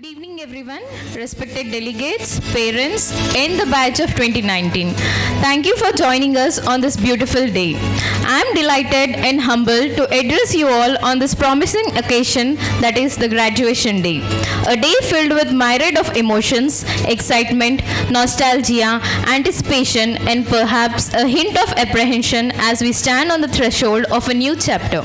evening, everyone, respected delegates, parents, and the batch of 2019. Thank you for joining us on this beautiful day. I am delighted and humbled to address you all on this promising occasion that is the graduation day. A day filled with myriad of emotions, excitement, nostalgia, anticipation, and perhaps a hint of apprehension as we stand on the threshold of a new chapter.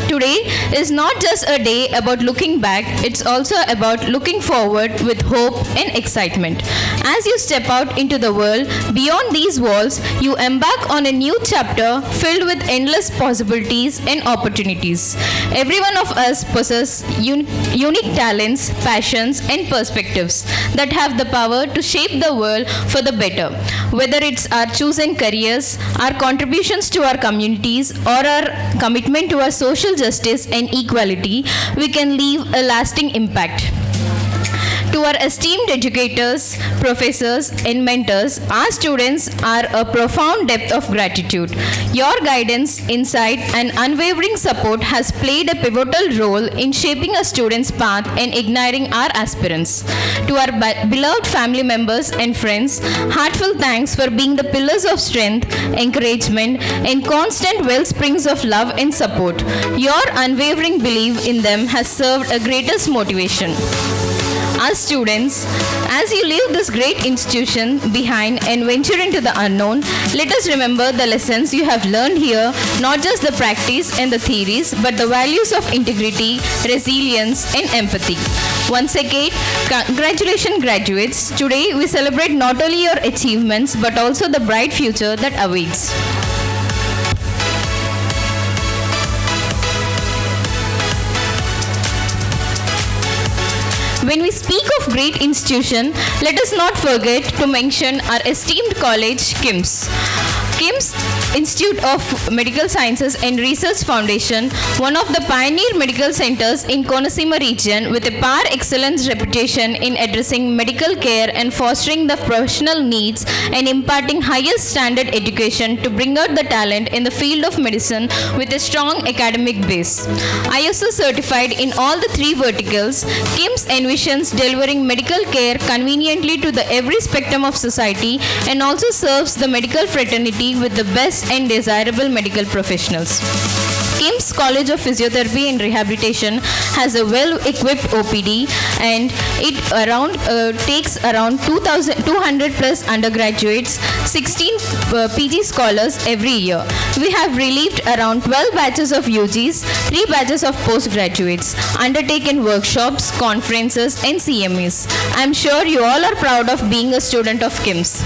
Today is not just a day about looking back, it's also about looking forward with hope and excitement. As you step out into the world, beyond these walls, you embark on a new chapter filled with endless possibilities and opportunities. Every one of us possesses unique talents, passions, and perspectives that have the power to shape the world for the better. Whether it's our chosen careers, our contributions to our communities, or our commitment to our social justice and equality, we can leave a lasting impact. To our esteemed educators, professors, and mentors, our students are a profound depth of gratitude. Your guidance, insight, and unwavering support has played a pivotal role in shaping a student's path and igniting our aspirants. To our beloved family members and friends, heartfelt thanks for being the pillars of strength, encouragement, and constant wellsprings of love and support. Your unwavering belief in them has served a greatest motivation. As students, as you leave this great institution behind and venture into the unknown, let us remember the lessons you have learned here, not just the practice and the theories, but the values of integrity, resilience, and empathy. Once again, congratulations, graduates. Today, we celebrate not only your achievements, but also the bright future that awaits. When we speak of great institution, let us not forget to mention our esteemed college, KIMS. KIMS Institute of Medical Sciences and Research Foundation, one of the pioneer medical centers in Konaseema region with a par excellence reputation in addressing medical care and fostering the professional needs and imparting highest standard education to bring out the talent in the field of medicine with a strong academic base. ISO certified in all the three verticals, KIMS envisions delivering medical care conveniently to the every spectrum of society and also serves the medical fraternity with the best and desirable medical professionals. KIMS College of Physiotherapy and Rehabilitation has a well-equipped OPD and it takes around 200 plus undergraduates, 16 PG scholars every year. We have relieved around 12 batches of UGs, 3 batches of postgraduates, undertaken workshops, conferences, and CMEs. I'm sure you all are proud of being a student of KIMS.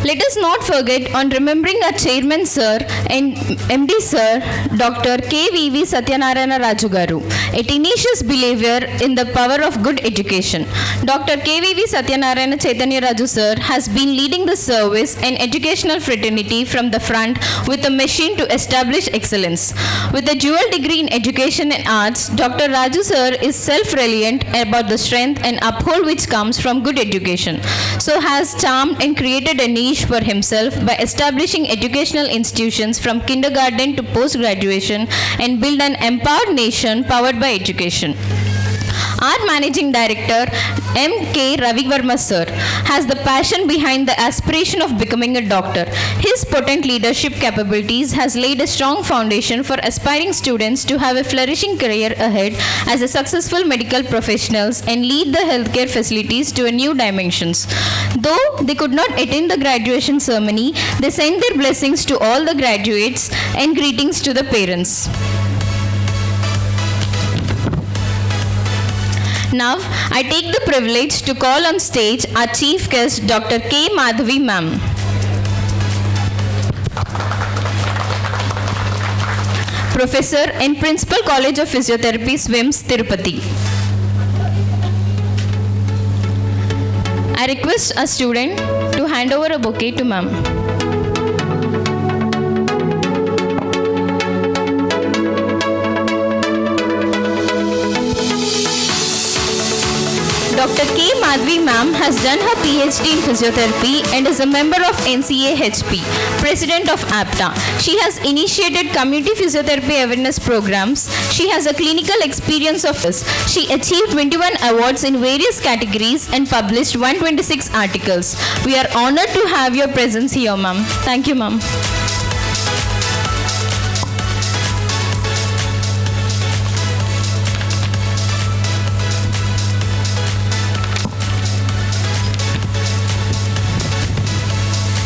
Let us not forget on remembering our chairman sir and MD sir, Dr. KVV Satyanarayana Raju Garu, a tenacious believer in the power of good education. Dr. KVV Satyanarayana Chaitanya Raju sir has been leading the service and educational fraternity from the front with a mission to establish excellence. With a dual degree in education and arts, Dr. Raju sir is self-reliant about the strength and uphold which comes from good education. So has charmed and created a niche for himself by establishing educational institutions from kindergarten to post-graduation and build an empowered nation powered by education. Our Managing Director, M.K. Ravivarma Sir, has the passion behind the aspiration of becoming a doctor. His potent leadership capabilities has laid a strong foundation for aspiring students to have a flourishing career ahead as a successful medical professionals and lead the healthcare facilities to a new dimensions. Though they could not attend the graduation ceremony, they send their blessings to all the graduates and greetings to the parents. Now, I take the privilege to call on stage our chief guest, Dr. K. Madhavi Ma'am. Professor and Principal College of Physiotherapy, SWIMS, Tirupati. I request a student to hand over a bouquet to Ma'am. Madhvi ma'am has done her PhD in physiotherapy and is a member of NCAHP, president of APTA. She has initiated community physiotherapy awareness programs. She has a clinical experience of this. She achieved 21 awards in various categories and published 126 articles. We are honored to have your presence here, ma'am. Thank you, ma'am.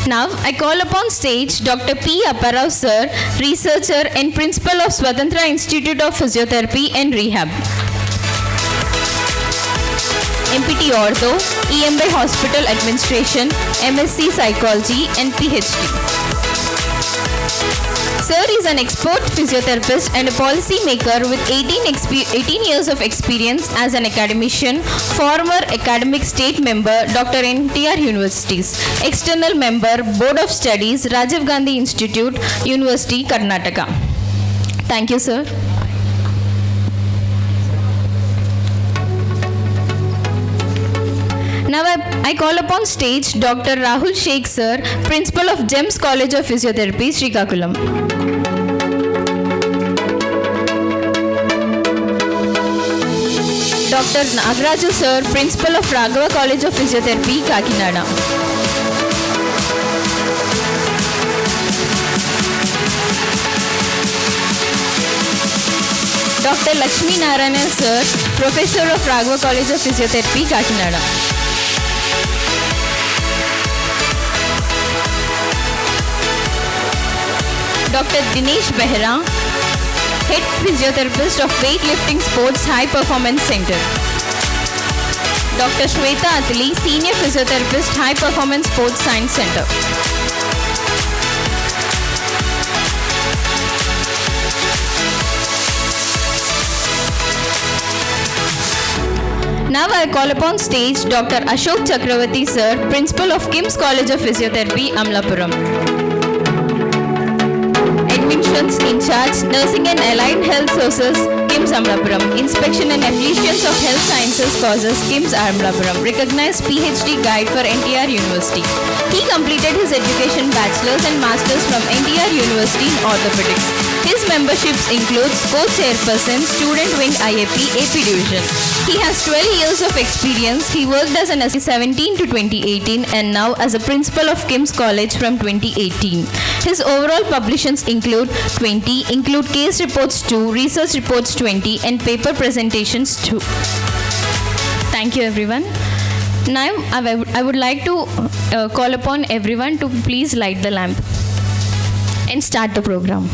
Now, I call upon stage Dr. P. Apparao sir, researcher and principal of Swatantra Institute of Physiotherapy and Rehab. MPT Ortho, EMB Hospital Administration, MSc Psychology and PhD. Sir is an expert physiotherapist and a policy maker with 18 years of experience as an academician, former academic state member, Dr. NTR Universities, external member, Board of Studies, Rajiv Gandhi Institute, University, Karnataka. Thank you, sir. Now I call upon stage Dr. Rahul Sheikh sir, Principal of GEMS College of Physiotherapy, Srikakulam. Dr. Nagaraju sir, Principal of Raghava College of Physiotherapy, Kakinada. Dr. Lakshmi Narayanan sir, Professor of Raghava College of Physiotherapy, Kakinada. Dr. Dinesh Behra, Head Physiotherapist of Weightlifting Sports High Performance Center. Dr. Shweta Atali, Senior Physiotherapist, High Performance Sports Science Center. Now I call upon stage Dr. Ashok Chakravarti sir, Principal of KIMS College of Physiotherapy, Amalapuram. Admissions in charge, Nursing and Allied Health Sources, KIMS Amalapuram. Inspection and Affiliations of Health Sciences Courses, KIMS Amalapuram. Recognized PhD Guide for NTR University. He completed his education bachelor's and master's from NTR University in Orthopedics. His memberships includes co-chairperson, Student Wing IAP, AP Division. He has 12 years of experience. He worked as an assistant 2017 to 2018 and now as a principal of KIMS College from 2018. His overall publications include 20, include case reports 2, research reports 20 and paper presentations 2. Thank you everyone. Now I would like to call upon everyone to please light the lamp and start the program.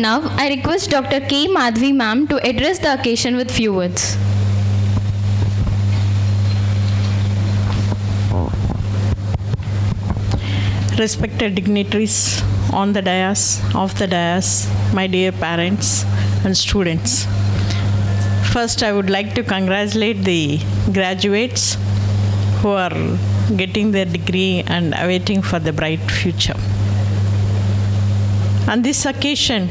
Now, I request Dr. K. Madhvi ma'am to address the occasion with few words. Respected dignitaries on the dais, off the dais, my dear parents and students. First, I would like to congratulate the graduates who are getting their degree and awaiting for the bright future. On this occasion,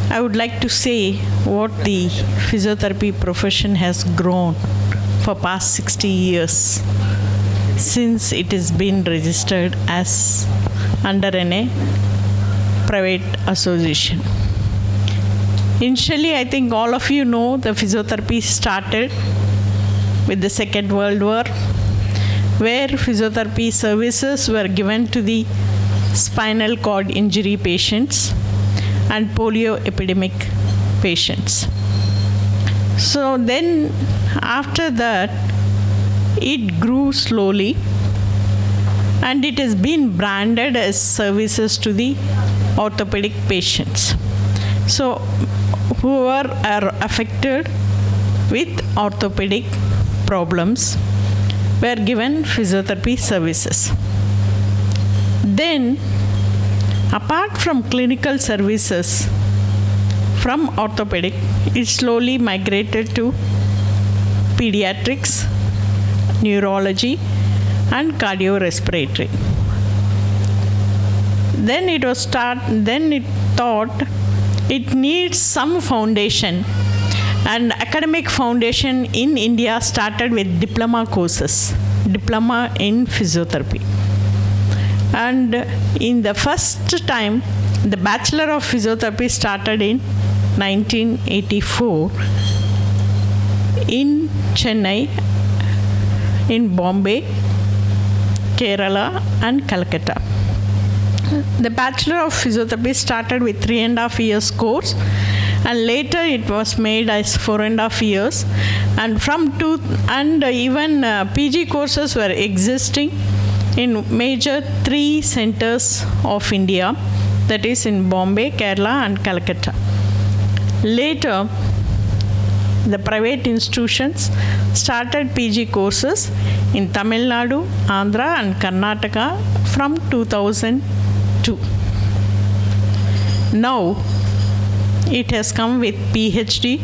I would like to say what the physiotherapy profession has grown for past 60 years since it has been registered as under a private association. Initially, I think all of you know the physiotherapy started with the Second World War, where physiotherapy services were given to the spinal cord injury patients and polio epidemic patients. So then after that, it grew slowly and it has been branded as services to the orthopedic patients. So whoever are affected with orthopedic problems were given physiotherapy services. Then, apart from clinical services from orthopedic, it slowly migrated to pediatrics, neurology, and cardiorespiratory. Then it thought it needs some foundation, and academic foundation in India started with diploma courses, diploma in physiotherapy. And in the first time, the Bachelor of Physiotherapy started in 1984 in Chennai, in Bombay, Kerala, and Calcutta. The Bachelor of Physiotherapy started with 3.5 years course, and later it was made as 4.5 years. And even PG courses were existing in major 3 centers of India, that is in Bombay, Kerala, and Calcutta. Later, the private institutions started PG courses in Tamil Nadu, Andhra, and Karnataka from 2002. Now, it has come with PhD.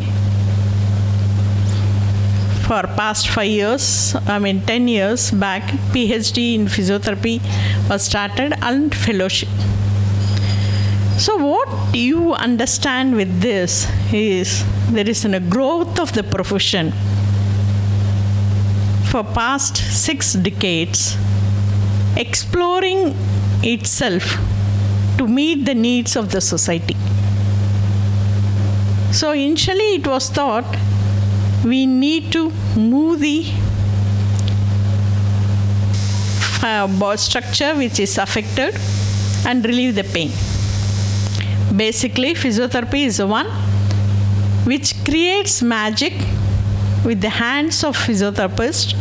For past 10 years back, PhD in physiotherapy was started and fellowship. So what you understand with this is there is a growth of the profession for past 6 decades, exploring itself to meet the needs of the society. So initially it was thought we need to move the structure which is affected and relieve the pain. Basically, physiotherapy is the one which creates magic with the hands of physiotherapist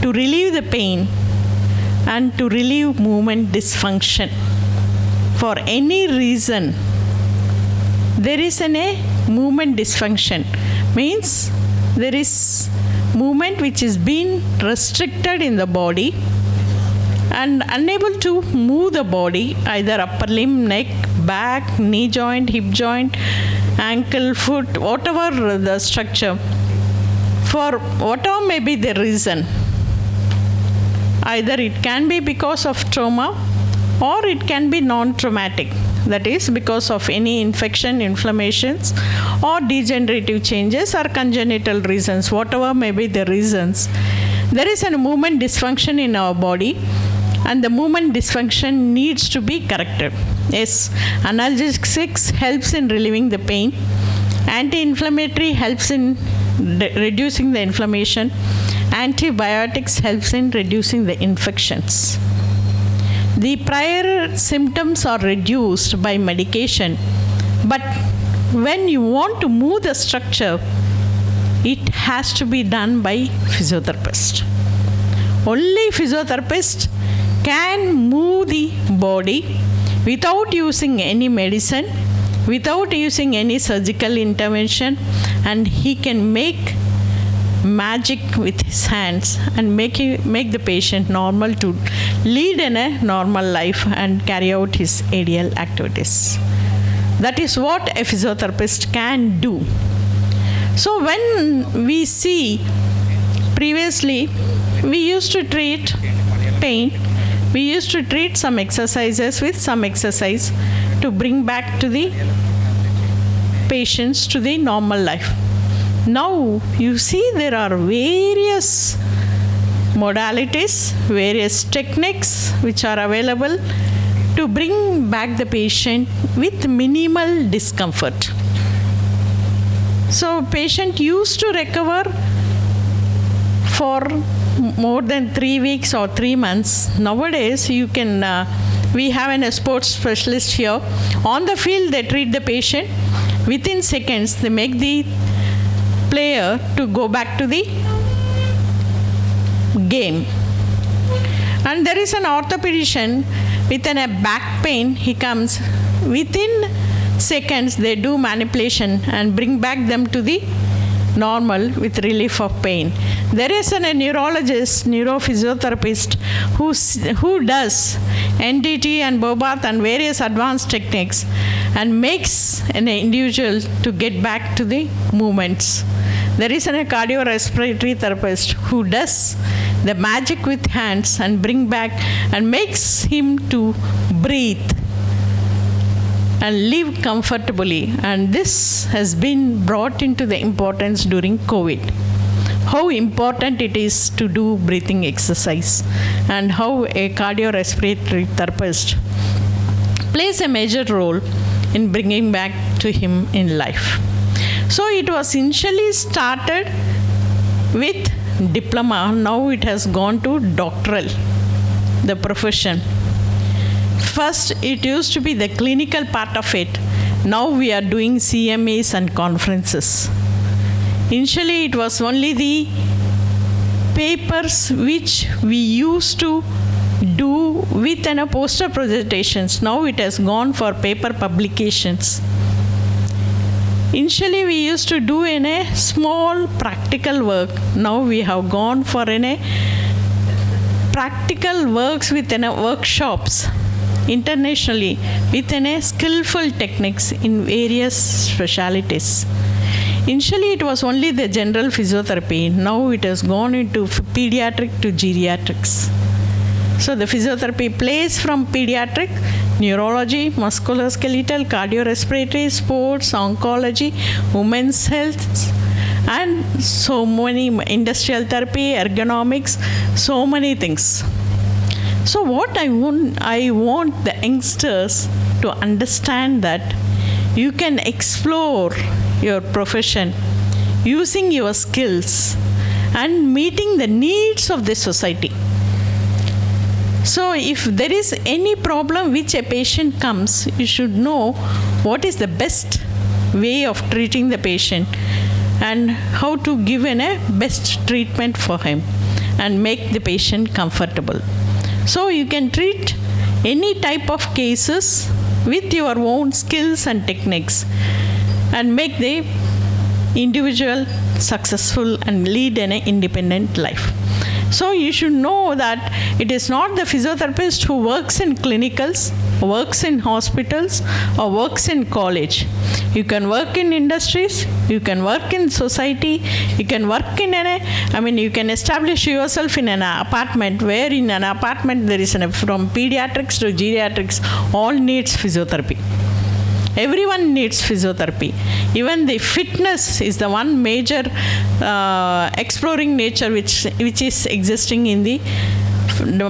to relieve the pain and to relieve movement dysfunction. For any reason, there is a movement dysfunction. Means there is movement which is being restricted in the body and unable to move the body, either upper limb, neck, back, knee joint, hip joint, ankle, foot, whatever the structure, for whatever may be the reason. Either it can be because of trauma or it can be non-traumatic. That is because of any infection, inflammations, or degenerative changes or congenital reasons, whatever may be the reasons. There is a movement dysfunction in our body, and the movement dysfunction needs to be corrected. Yes, analgesics helps in relieving the pain. Anti-inflammatory helps in reducing the inflammation. Antibiotics helps in reducing the infections. The prior symptoms are reduced by medication, but when you want to move the structure, it has to be done by physiotherapist. Only physiotherapist can move the body without using any medicine, without using any surgical intervention, and he can make magic with his hands and make the patient normal to lead in a normal life and carry out his ideal activities. That is what a physiotherapist can do. So when we see previously, we used to treat pain we used to treat some exercises with some exercise to bring back to the patients to the normal life. Now you see there are various modalities, various techniques which are available to bring back the patient with minimal discomfort. So patient used to recover for more than 3 weeks or 3 months. Nowadays, we have a sports specialist here. On the field, they treat the patient. Within seconds, they make the player to go back to the game. And there is an orthopedician with a back pain. He comes within seconds. They do manipulation and bring back them to the normal with relief of pain. There is a neurologist, neurophysiotherapist who does NDT and Bobath and various advanced techniques and makes an individual to get back to the movements. There is a cardiorespiratory therapist who does the magic with hands and bring back and makes him to breathe and live comfortably. And this has been brought into the importance during COVID. How important it is to do breathing exercise and how a cardiorespiratory therapist plays a major role in bringing back to him in life. So it was initially started with diploma. Now it has gone to doctoral, the profession. First, it used to be the clinical part of it. Now we are doing CMAs and conferences. Initially, it was only the papers which we used to do with poster presentations. Now it has gone for paper publications. Initially, we used to do in a small practical work. Now we have gone for practical works within workshops internationally within skillful techniques in various specialities. Initially, it was only the general physiotherapy. Now it has gone into pediatric to geriatrics. So the physiotherapy plays from pediatric, neurology, musculoskeletal, cardiorespiratory, sports, oncology, women's health, and so many industrial therapy, ergonomics, so many things. So what I want the youngsters to understand that you can explore your profession using your skills and meeting the needs of the society. So if there is any problem which a patient comes, you should know what is the best way of treating the patient and how to give a best treatment for him and make the patient comfortable. So you can treat any type of cases with your own skills and techniques and make the individual successful and lead an independent life. So you should know that it is not the physiotherapist who works in clinicals, works in hospitals, or works in college. You can work in industries, you can work in society, you can work in you can establish yourself in an apartment, where in an apartment there is from pediatrics to geriatrics, all needs physiotherapy. Everyone needs physiotherapy. Even the fitness is the one major exploring nature which is existing in the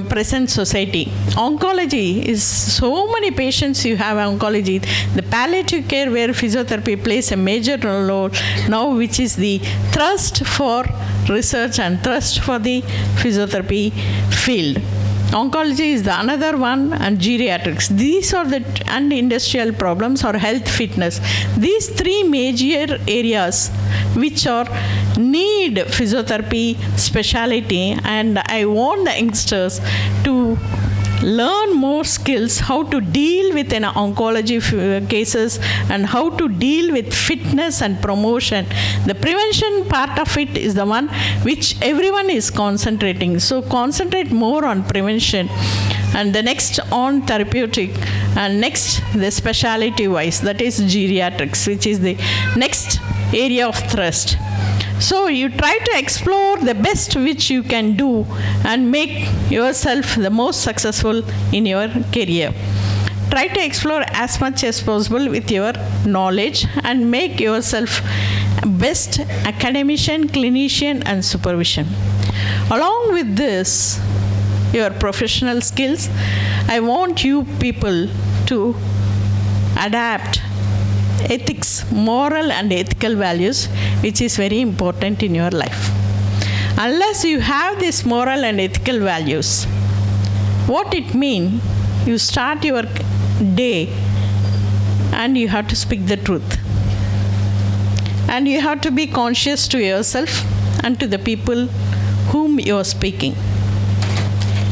present society. Oncology is so many patients you have oncology. The palliative care where physiotherapy plays a major role now, which is the thrust for research and thrust for the physiotherapy field. Oncology is the another one, and geriatrics. These are and industrial problems or health fitness. These three major areas which need physiotherapy speciality, and I want the youngsters to learn more skills, how to deal with oncology cases and how to deal with fitness and promotion. The prevention part of it is the one which everyone is concentrating. So concentrate more on prevention, and the next on therapeutic, and next the specialty wise, that is geriatrics, which is the next area of thrust. So you try to explore the best which you can do and make yourself the most successful in your career. Try to explore as much as possible with your knowledge and make yourself best academician, clinician and supervision. Along with this, your professional skills, I want you people to adapt ethics, moral and ethical values, which is very important in your life. Unless you have these moral and ethical values, what it means, you start your day and you have to speak the truth. And you have to be conscious to yourself and to the people whom you are speaking.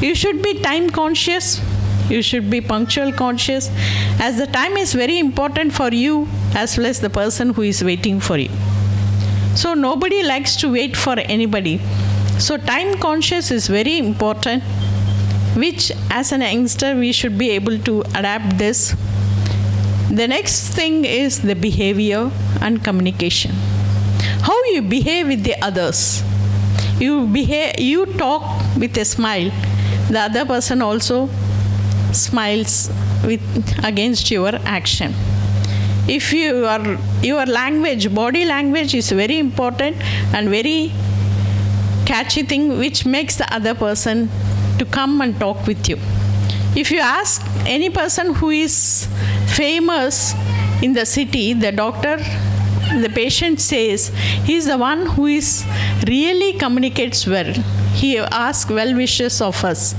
You should be time conscious. You should be punctual conscious, as the time is very important for you as well as the person who is waiting for you. So nobody likes to wait for anybody. So time conscious is very important, which as an youngster we should be able to adapt this. The next thing is the behavior and communication. How you behave with the others. You talk with a smile. The other person also smiles against your action. If your language, body language is very important and very catchy thing which makes the other person to come and talk with you. If you ask any person who is famous in the city, the doctor, the patient says he is the one who is really communicates well. He asks well wishes of us.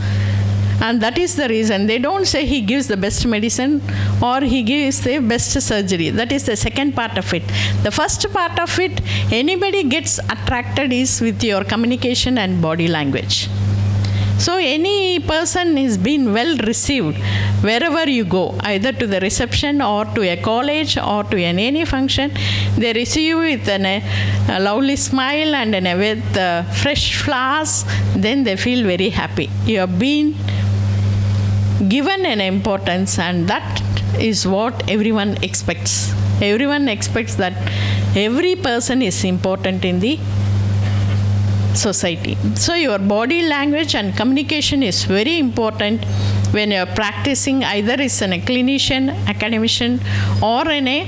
And that is the reason. They don't say he gives the best medicine or he gives the best surgery. That is the second part of it. The first part of it, anybody gets attracted is with your communication and body language. So any person is being well received wherever you go, either to the reception or to a college or to any function. They receive you with a lovely smile and with fresh flowers. Then they feel very happy. You have been given an importance, and that is what everyone expects. Everyone expects that every person is important in the society. So your body language and communication is very important when you are practicing, either as a clinician, academician or a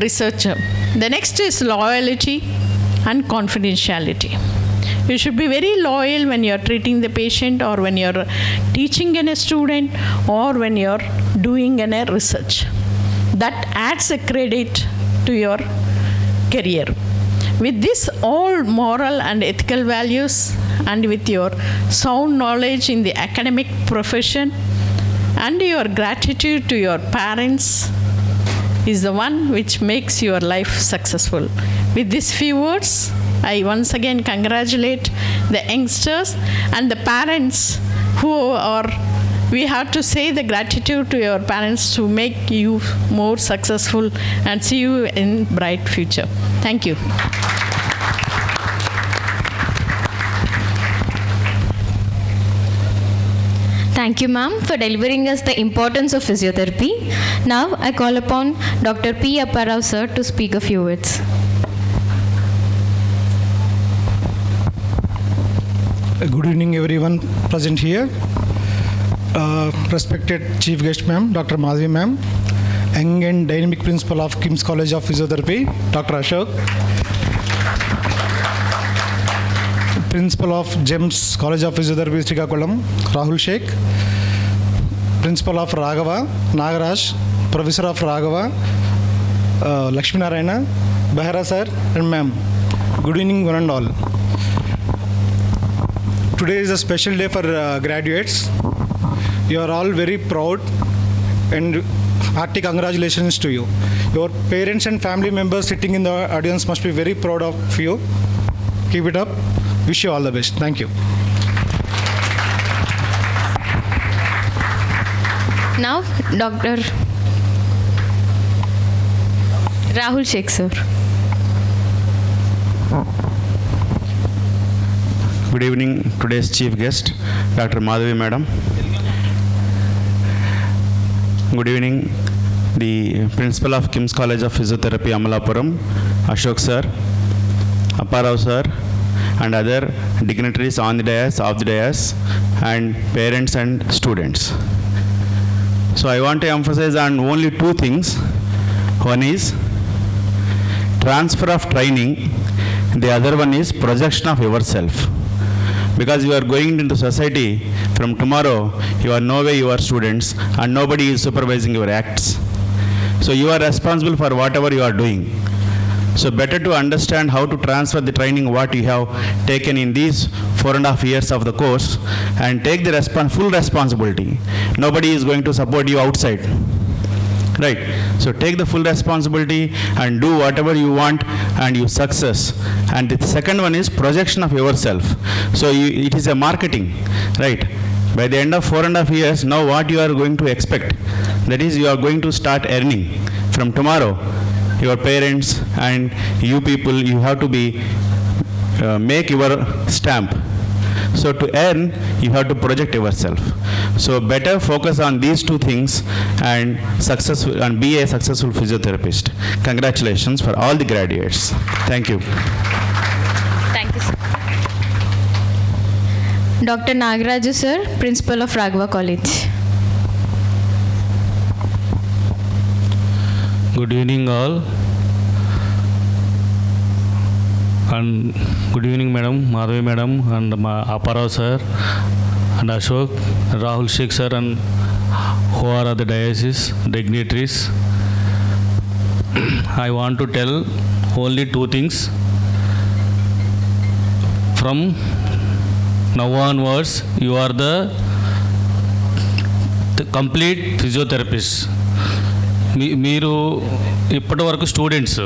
researcher. The next is loyalty and confidentiality. You should be very loyal when you are treating the patient or when you are teaching a student or when you are doing a research. That adds a credit to your career. With this all moral and ethical values and with your sound knowledge in the academic profession and your gratitude to your parents is the one which makes your life successful. With these few words, I once again congratulate the youngsters and the parents who are, we have to say the gratitude to your parents to make you more successful and see you in bright future. Thank you. Thank you, ma'am, for delivering us the importance of physiotherapy. Now, I call upon Dr. P. Apparao, sir, to speak a few words. Good evening, everyone present here. Respected Chief Guest, ma'am, Dr. Madhavi, ma'am, young and dynamic principal of KIMS College of Physiotherapy, Dr. Ashok, Principal of GEMS College of Physiotherapy, Srikakulam, Rahul Sheikh, Principal of Raghava, Nagaraj, Professor of Raghava, Lakshmi Narayana, Behra sir, and ma'am. Good evening, one and all. Today is a special day for graduates. You are all very proud and hearty congratulations to you. Your parents and family members sitting in the audience must be very proud of you. Keep it up. Wish you all the best. Thank you. Now, Dr. Rahul Sheikh, sir. Good evening, today's chief guest, Dr. Madhavi madam. Good evening, the principal of KIMS College of Physiotherapy Amalapuram, Ashok sir, Apparao sir, and other dignitaries on the dais, off the dais, and parents and students. So I want to emphasize on only two things. One is transfer of training, the other one is projection of yourself. Because you are going into society, from tomorrow you are no way your students and nobody is supervising your acts. So you are responsible for whatever you are doing. So better to understand how to transfer the training what you have taken in these 4.5 years of the course and take the full responsibility. Nobody is going to support you outside. Right. So take the full responsibility and do whatever you want and you success. And the second one is projection of yourself. So it is a marketing. Right. By the end of 4.5 years, now what you are going to expect? That is, you are going to start earning. From tomorrow, your parents and you people, you have to be make your stamp. So to earn, you have to project yourself. So better focus on these two things and successful and be a successful physiotherapist. Congratulations for all the graduates. Thank you. Thank you, sir. Dr. Nagaraju sir, Principal of Raghava College. Good evening all. And good evening madam, Madhavi madam and Apparao sir and Ashok, Rahul Sheikh sir and who are at the diocese, dignitaries. I want to tell only two things. From now onwards, you are the complete physiotherapist. మీరు ఇప్పటి వరకు students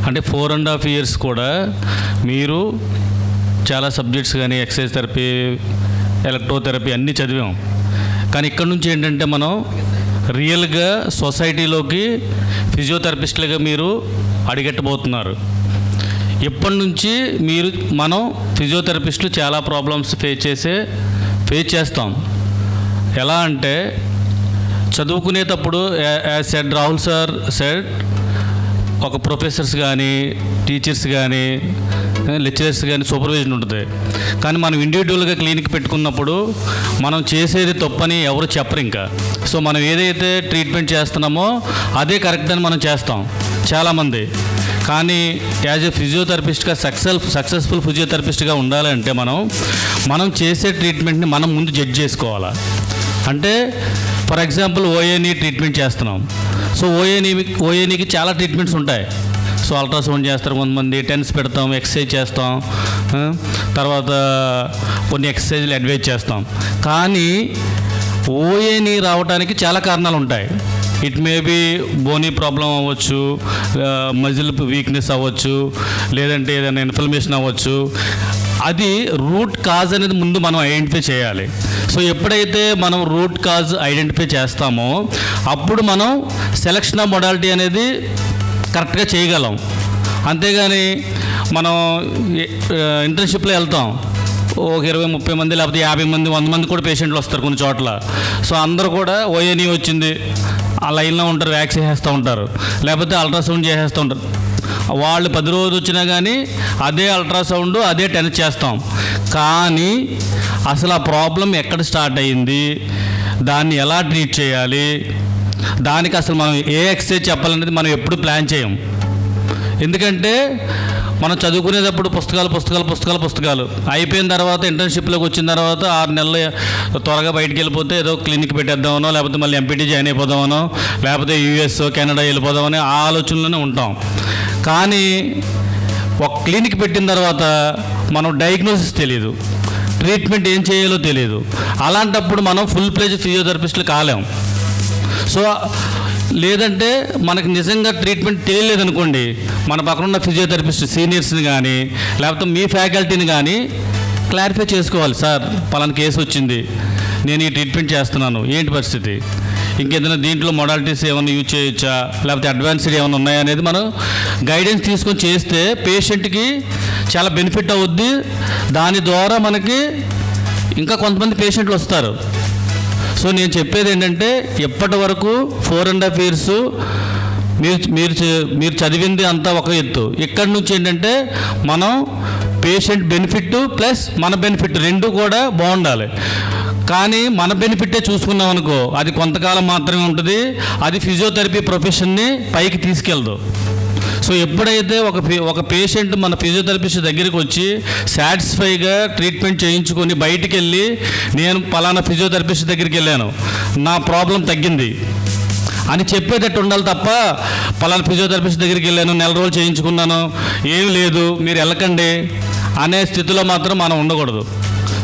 అంటే 4.5 years కూడా మీరు చాలా subjects కానీ exercise therapy, electrotherapy అన్నీ చదివాం. కానీ ఇక్కడ నుంచి ఏంటంటే మనం రియల్గా సొసైటీలోకి ఫిజియోథెరపిస్టులుగా మీరు అడిగెట్టబోతున్నారు. ఇప్పటి నుంచి మనం ఫిజియోథెరపిస్టులు చాలా ప్రాబ్లమ్స్ ఫేస్ చేస్తాం. ఎలా అంటే చదువుకునేటప్పుడు as said Rahul sir said, ఒక ప్రొఫెసర్స్ కానీ టీచర్స్ కానీ లెక్చరర్స్ కానీ సూపర్విజన్ ఉంటుంది. కానీ మనం ఇండివిజువల్గా క్లినిక్ పెట్టుకున్నప్పుడు మనం చేసేది తప్పని ఎవరు చెప్పరు ఇంకా. సో మనం ఏదైతే ట్రీట్మెంట్ చేస్తున్నామో అదే కరెక్ట్ అని మనం చేస్తాం చాలామంది. కానీ యాజ్ ఏ ఫిజియోథెరపిస్ట్గా సక్సెస్ఫుల్ ఫిజియోథెరపిస్ట్గా ఉండాలంటే మనం చేసే ట్రీట్మెంట్ని మనం ముందు జడ్జ్ చేసుకోవాలి. అంటే ఫర్ ఎగ్జాంపుల్ ఓఏని ట్రీట్మెంట్ చేస్తున్నాం. సో ఓఏనికి చాలా ట్రీట్మెంట్స్ ఉంటాయి. సో అల్ట్రాసౌండ్ చేస్తారు కొంతమంది, టెన్స్ పెడతాం, ఎక్సర్సైజ్ చేస్తాం, తర్వాత కొన్ని ఎక్సర్సైజ్లు అడ్వైజ్ చేస్తాం. కానీ ఓఏని రావడానికి చాలా కారణాలు ఉంటాయి. It may be Boney problem అవ్వచ్చు, మజిల్ వీక్నెస్ అవ్వచ్చు, లేదంటే ఏదైనా ఇన్ఫ్లమేషన్ అవ్వచ్చు. అది రూట్ కాజ్ అనేది ముందు మనం ఐడెంటిఫై చేయాలి. సో ఎప్పుడైతే మనం రూట్ కాజ్ ఐడెంటిఫై చేస్తామో అప్పుడు మనం సెలక్షన్ ఆఫ్ మొడాలిటీ అనేది కరెక్ట్గా చేయగలం. అంతేగాని మనం ఇంటర్న్షిప్లో వెళ్తాం, ఒక 20-30 మంది లేకపోతే 50 మంది 100 మంది కూడా పేషెంట్లు వస్తారు కొన్ని చోట్ల. సో అందరూ కూడా ఓఏని వచ్చింది ఆ లైన్లో ఉంటారు, వ్యాక్సిన్ చేస్తూ ఉంటారు, లేకపోతే అల్ట్రాసౌండ్ చేసేస్తూ ఉంటారు. వాళ్ళు 10 రోజులు వచ్చినా కానీ అదే అల్ట్రాసౌండ్ అదే టెన్స్ చేస్తాం. కానీ అసలు ఆ ప్రాబ్లం ఎక్కడ స్టార్ట్ అయ్యింది, దాన్ని ఎలా ట్రీట్ చేయాలి, దానికి అసలు మనం ఏ ఎక్సర్సైజ్ చెప్పాలనేది మనం ఎప్పుడు ప్లాన్ చేయం. ఎందుకంటే మనం చదువుకునేటప్పుడు పుస్తకాలు అయిపోయిన తర్వాత ఇంటర్న్షిప్లోకి వచ్చిన తర్వాత 6 నెలలు త్వరగా బయటికి వెళ్ళిపోతే ఏదో క్లినిక్ పెట్టేద్దామనో, లేకపోతే మళ్ళీ ఎంపీటీ జాయిన్ అయిపోదామనో, లేకపోతే యూఎస్ కెనడా వెళ్ళిపోదామని ఆ ఆలోచనలోనే ఉంటాం. కానీ ఒక క్లినిక్ పెట్టిన తర్వాత మనం డయాగ్నోసిస్ తెలియదు, ట్రీట్మెంట్ ఏం చేయాలో తెలియదు. అలాంటప్పుడు మనం ఫుల్ ప్లేజ్ ఫిజియోథెరపిస్టులు కాలేం. సో లేదంటే మనకు నిజంగా ట్రీట్మెంట్ తెలియలేదనుకోండి, మన పక్కన ఉన్న ఫిజియోథెరపిస్ట్ సీనియర్స్ని కానీ లేకపోతే మీ ఫ్యాకల్టీని కానీ క్లారిఫై చేసుకోవాలి. సార్ పలానా కేసు వచ్చింది, నేను ఈ ట్రీట్మెంట్ చేస్తున్నాను, ఏంటి పరిస్థితి, ఇంకేదైనా దీంట్లో మొడాలిటీస్ ఏమైనా యూజ్ చేయొచ్చా, లేకపోతే అడ్వాన్స్డ్ ఏమైనా ఉన్నాయా అనేది మనం గైడెన్స్ తీసుకొని చేస్తే పేషెంట్కి చాలా బెనిఫిట్ అవుద్ది. దాని ద్వారా మనకి ఇంకా కొంతమంది పేషెంట్లు వస్తారు. సో నేను చెప్పేది ఏంటంటే ఎప్పటి వరకు 4.5 years మీరు చదివింది అంతా ఒక ఎత్తు. ఇక్కడి నుంచి ఏంటంటే మనం పేషెంట్ బెనిఫిట్ ప్లస్ మన బెనిఫిట్ రెండు కూడా బాగుండాలి. కానీ మన బెనిఫిటే చూసుకున్నాం అనుకో, అది కొంతకాలం మాత్రమే ఉంటుంది. అది ఫిజియోథెరపీ ప్రొఫెషన్ని పైకి తీసుకెళ్దు. సో ఎప్పుడైతే ఒక పేషెంట్ మన ఫిజియోథెరపిస్ట్ దగ్గరికి వచ్చి సాటిస్ఫైగా ట్రీట్మెంట్ చేయించుకొని బయటికి వెళ్ళి, నేను పలానా ఫిజియోథెరపిస్ట్ దగ్గరికి వెళ్ళాను, నా ప్రాబ్లం తగ్గింది అని చెప్పేటట్టు ఉండాలి తప్ప, పలానా ఫిజియోథెరపిస్ట్ దగ్గరికి వెళ్ళాను, నెల రోజులు చేయించుకున్నాను, ఏం లేదు మీరు వెళ్ళకండి అనే స్థితిలో మాత్రం మనం ఉండకూడదు.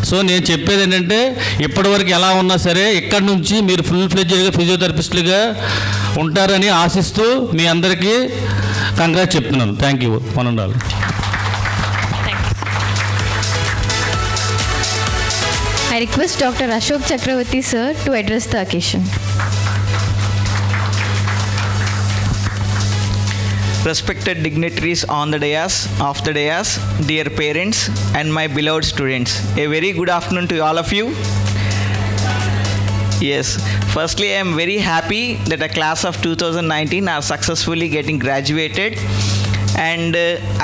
సో నేను చెప్పేది ఏంటంటే, ఇప్పటివరకు ఎలా ఉన్నా సరే ఇక్కడి నుంచి మీరు ఫుల్ ఫ్లెడ్జ్డ్గా ఫిజియోథెరపిస్టులుగా ఉంటారని ఆశిస్తూ మీ అందరికీ కంగ్రాట్స్ చెప్తున్నాను. Thank you. మనం ఉండాలి. I request Dr. Ashok Chakravarti sir to address the occasion. Respected dignitaries on the dais, off the dais, dear parents and my beloved students, a very good afternoon to all of you. Yes, firstly I am very happy that a class of 2019 are successfully getting graduated, and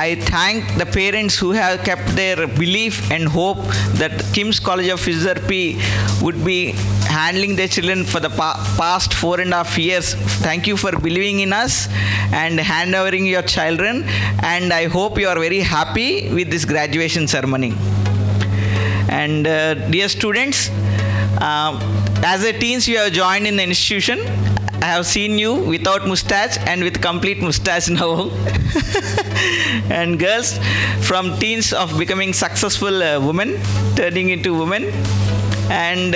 I thank the parents who have kept their belief and hope that KIMS College of Physiotherapy would be handling their children for the past 4.5 years. Thank you for believing in us and handovering your children, and I hope you are very happy with this graduation ceremony. And dear students, as a teens you have joined in the institution. I have seen you without mustache and with complete mustache now. And girls, from teens of becoming successful women, turning into women. And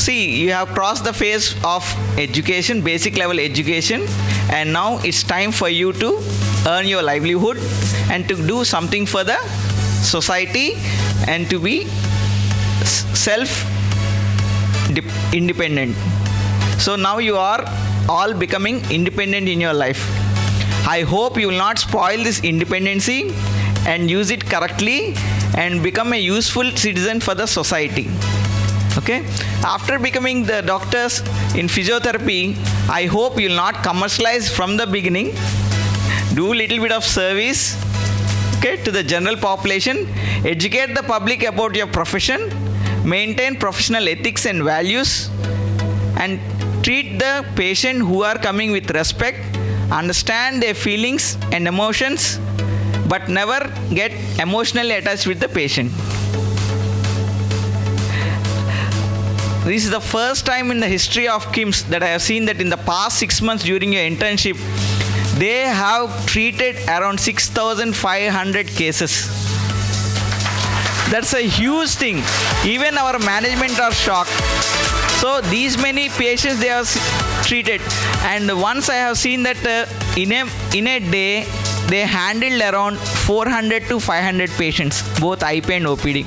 see, you have crossed the phase of education, basic level education, and now it's time for you to earn your livelihood and to do something for the society and to be self-independent. So now you are all becoming independent in your life. I hope you will not spoil this independency and use it correctly and become a useful citizen for the society. Okay? After becoming the doctors in physiotherapy, I hope you will not commercialize from the beginning. Do a little bit of service, okay, to the general population. Educate the public about your profession. Maintain professional ethics and values. And treat the patient who are coming with respect, understand their feelings and emotions, but never get emotionally attached with the patient. This is the first time in the history of KIMS that I have seen that in the past 6 months during your internship, they have treated around 6,500 cases. That's a huge thing. Even our management are shocked. So these many patients they have treated, and once I have seen that in a day they handled around 400 to 500 patients, both IP and OPD.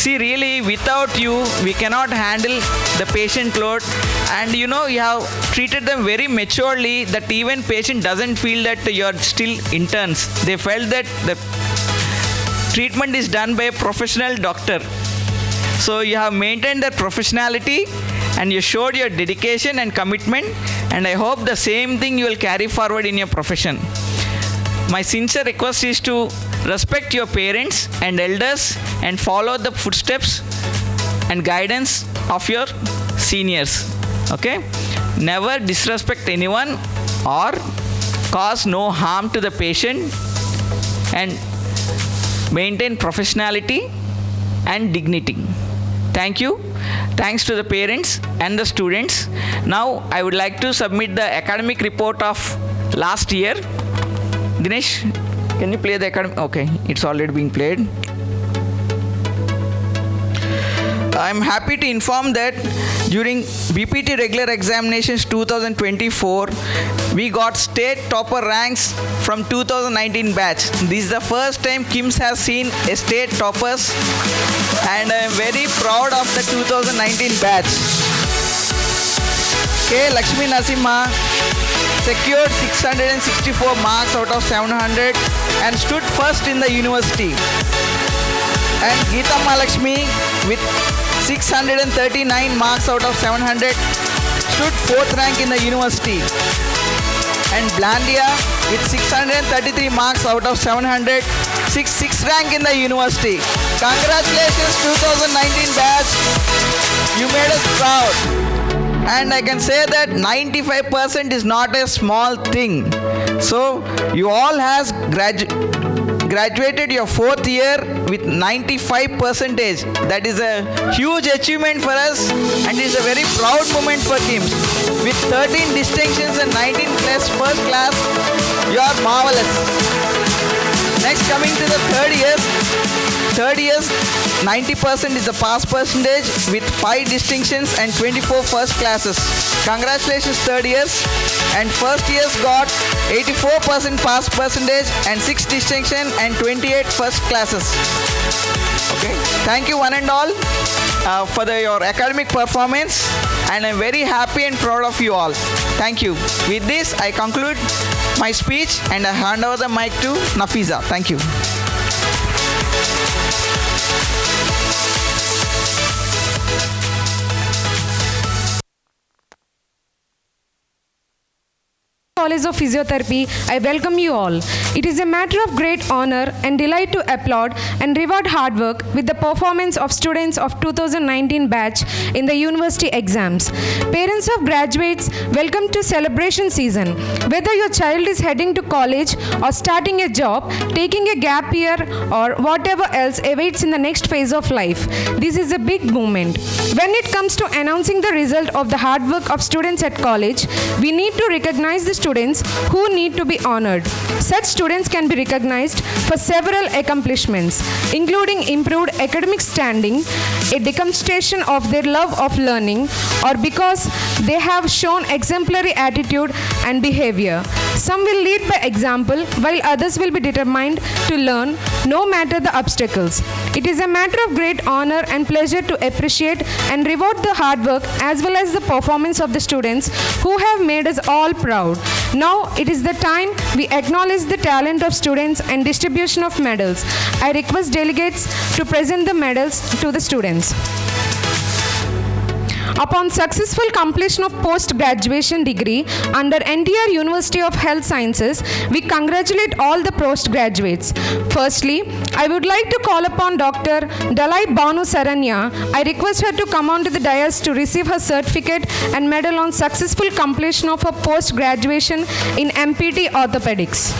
See, really without you we cannot handle the patient load, and you have treated them very maturely that even patient doesn't feel that you are still interns. They felt that the treatment is done by a professional doctor. So you have maintained that professionality and you showed your dedication and commitment, and I hope the same thing you will carry forward in your profession. My sincere request is to respect your parents and elders and follow the footsteps and guidance of your seniors. Okay? Never disrespect anyone or cause no harm to the patient, and maintain professionality and dignity. Thank you. Thanks to the parents and the students. Now I would like to submit the academic report of last year. Dinesh, can you play the academic? Okay, it's already being played. I am happy to inform that during BPT regular examinations 2024, we got state topper ranks from 2019 batch. This is the first time KIMS has seen a state toppers, and I am very proud of the 2019 batch. K. Lakshmi Nasimha secured 664 marks out of 700 and stood first in the university. And Geeta Mahalakshmi with 639 marks out of 700 stood 4th rank in the university. and Blandia with 633 marks out of 700, sixth rank in the university. Congratulations 2019 batch, you made us proud. And I can say that 95% is not a small thing. So you all has graduated your fourth year with 95%. That is a huge achievement for us and is a very proud moment for KIMS. With 13 distinctions and 19 plus first class, you are marvelous. Next, coming to the third years, 90% is the pass percentage with 5 distinctions and 24 first classes. Congratulations third years. And first years got 84% pass percentage and 6 distinction and 28 first classes. Okay, thank you one and all for your academic performance, and I'm very happy and proud of you all. Thank you. With this, I conclude my speech and I hand over the mic to Nafiza. Thank you. College of Physiotherapy, I welcome you all. It is a matter of great honor and delight to applaud and reward hard work with the performance of students of 2019 batch in the university exams. Parents of graduates, welcome to celebration season. Whether your child is heading to college or starting a job, taking a gap year or whatever else awaits in the next phase of life, this is a big moment. When it comes to announcing the result of the hard work of students at college, we need to recognize the students who need to be honored. Such students can be recognized for several accomplishments, including improved academic standing, a demonstration of their love of learning, or because they have shown exemplary attitude and behavior. Some will lead by example, while others will be determined to learn no matter the obstacles. It is a matter of great honor and pleasure to appreciate and reward the hard work as well as the performance of the students who have made us all proud. Now it is the time we acknowledge the talent of students and distribution of medals. I request delegates to present the medals to the students. Upon successful completion of post-graduation degree under NTR University of Health Sciences, we congratulate all the postgraduates. Firstly, I would like to call upon Dr. Dalai Banu Saranya. I request her to come onto the dais to receive her certificate and medal on successful completion of her post-graduation in MPT Orthopedics.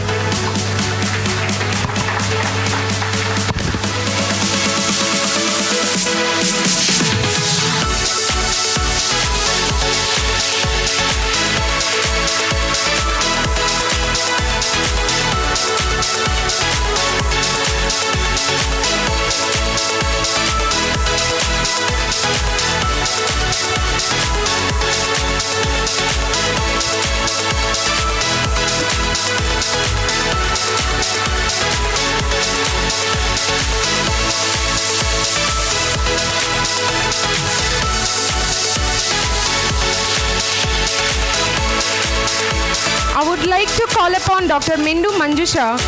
I would like to call upon Dr. Mindu Manjusha.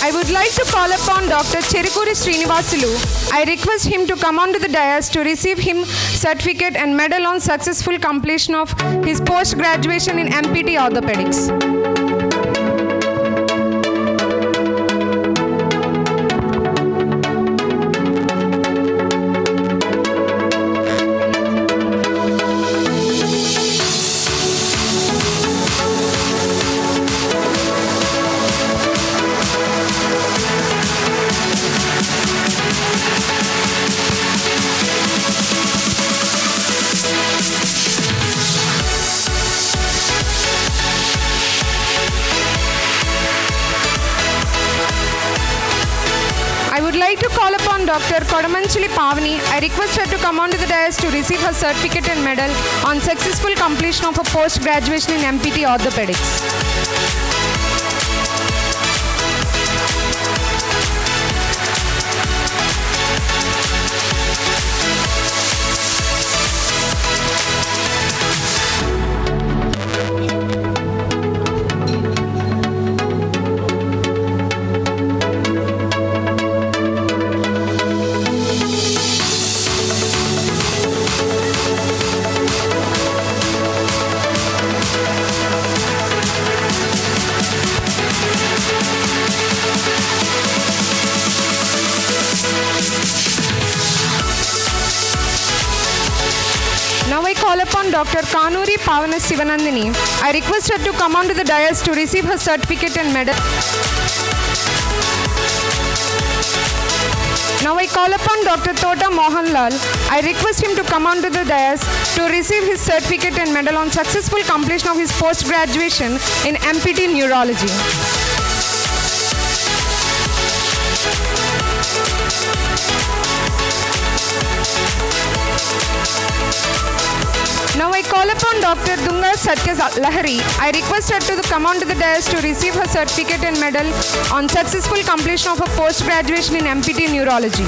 I would like to call upon Dr. Cherukuri Srinivasulu. I request him to come onto the dais to receive him certificate and medal on successful completion of his post-graduation in MPT Orthopedics. I would like to call upon Dr. Kodamanchili Pavani. I request her to come onto the dais to receive her certificate and medal on successful completion of her post-graduation in MPT Orthopedics. Dr. Kanuri Pavana Sivanandini. I request her to come onto the dais to receive her certificate and medal. Now I call upon Dr. Tota Mohanlal. I request him to come onto the dais to receive his certificate and medal on successful completion of his post-graduation in MPT Neurology. Now I call upon Dr. Dunga Satya Lahari. I request her to come onto the dais to receive her certificate and medal on successful completion of her post-graduation in MPT Neurology.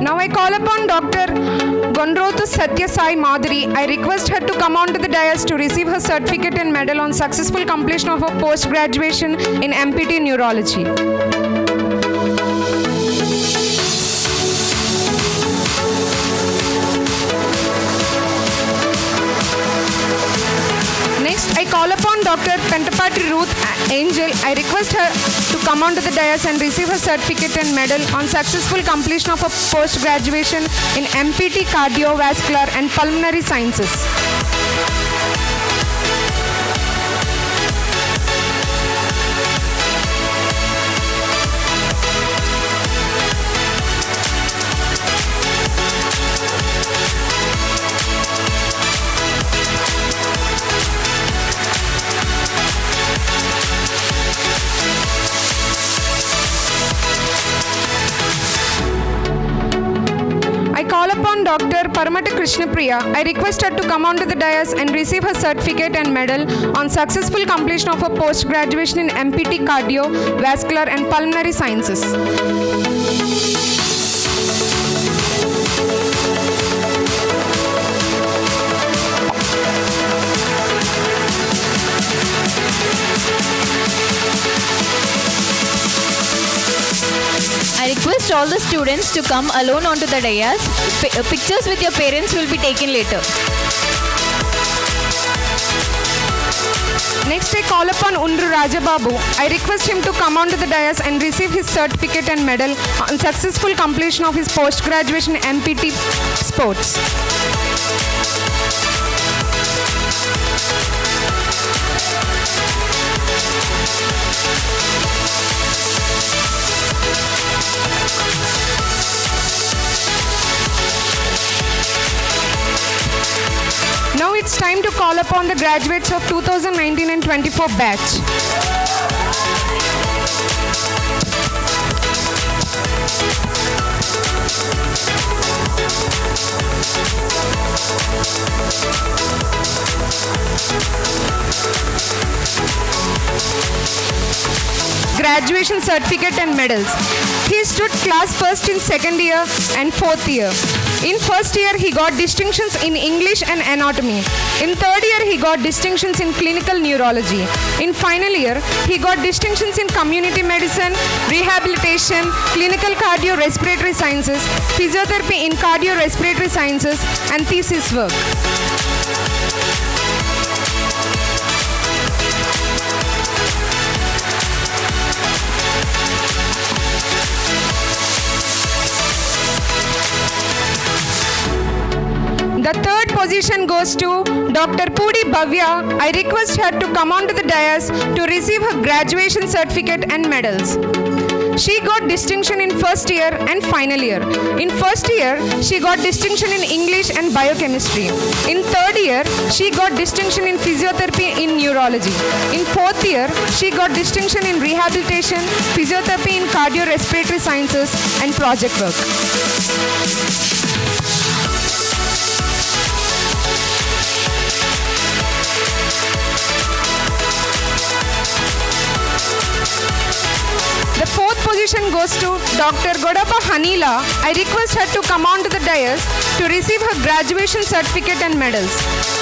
Now I call upon Dr. Gondrothu Satya Sai Madhuri. I request her to come onto the dais to receive her certificate and medal on successful completion of her post-graduation in MPT Neurology. Next, I call upon Dr. Pentapati Ruth Angel. I request her to come onto the dais and receive her certificate and medal on successful completion of her post-graduation in MPT Cardiovascular and Pulmonary Sciences. I call upon Dr. Paramata Krishnapriya. I request her to come onto the dais and receive her certificate and medal on successful completion of her post-graduation in MPT Cardiovascular and Pulmonary Sciences. I request all the students to come alone onto the dais. Pictures with your parents will be taken later. Next, I call upon Undru Rajababu. I request him to come onto the dais and receive his certificate and medal on successful completion of his post-graduation MPT Sports. Now it's time to call upon the graduates of 2019 and 24 batch. Graduation certificate and medals. He stood class first in second year and fourth year. In first year, he got distinctions in English and anatomy. In third year, he got distinctions in clinical neurology. In final year, he got distinctions in community medicine, rehabilitation, clinical cardiorespiratory sciences, physiotherapy in cardiorespiratory sciences, and thesis work. The third position goes to Dr. Pudi Bhavya. I request her to come onto the dais to receive her graduation certificate and medals. She got distinction in first year and final year. In first year, she got distinction in English and biochemistry. In third year, she got distinction in physiotherapy in neurology. In fourth year, she got distinction in rehabilitation, physiotherapy in cardiorespiratory sciences, and project work. The fourth position goes to Dr. Godapa Hanila. I request her to come on to the dais to receive her graduation certificate and medals.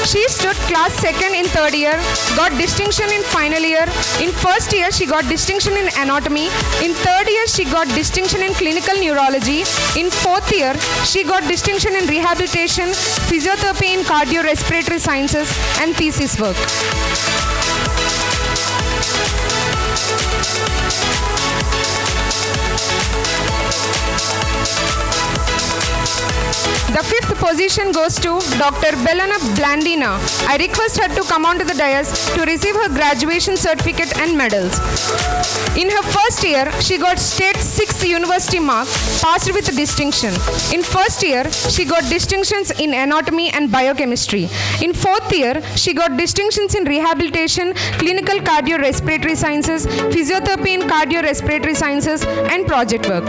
She stood class second in third year, got distinction in final year. In first year, she got distinction in anatomy. In third year, she got distinction in clinical neurology. In fourth year, she got distinction in rehabilitation, physiotherapy in cardiorespiratory sciences, and thesis work. position goes to Dr. Belana Blandina. I request her to come onto the dais to receive her graduation certificate and medals. In her first year, she got state 6th university mark, passed with distinction. In first year, she got distinctions in anatomy and biochemistry. In fourth year, she got distinctions in rehabilitation, clinical cardiorespiratory sciences, physiotherapy in cardiorespiratory sciences, and project work.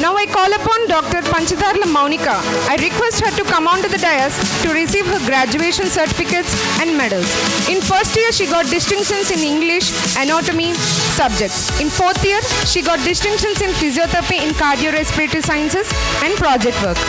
Now I call upon Dr. Panchadarla Maunika. I request her to come onto the dais to receive her graduation certificates and medals. In first year, she got distinctions in English, anatomy subjects. In fourth year, she got distinctions in physiotherapy in cardiorespiratory sciences and project work.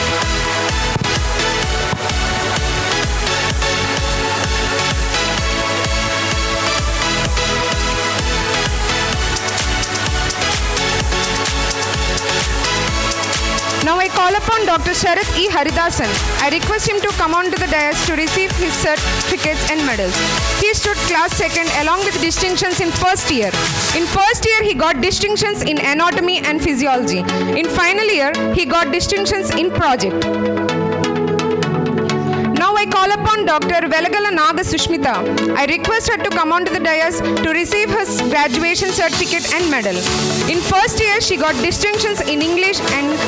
Now I call upon Dr. Sharath E. Haridasan. I request him to come on to the dais to receive his certificates and medals. He stood class second along with distinctions in first year. In first year, he got distinctions in anatomy and physiology. In final year, he got distinctions in project. Now I call upon Dr. Velagala Naga Sushmita. I request her to come onto the dais to receive her graduation certificate and medal. In first year, she got distinctions in English and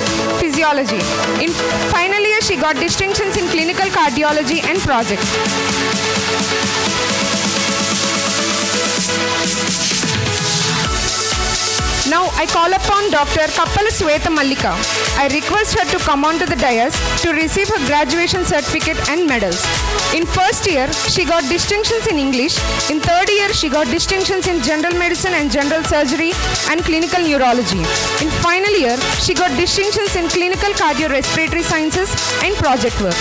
physiology. In final year, she got distinctions in clinical cardiology and project. Now I call upon Dr. Kappala Sweta Mallika. I request her to come onto the dais to receive her graduation certificate and medals. In first year, she got distinctions in English. In third year, she got distinctions in general medicine and general surgery and clinical neurology. In final year, she got distinctions in clinical cardiorespiratory sciences and project work.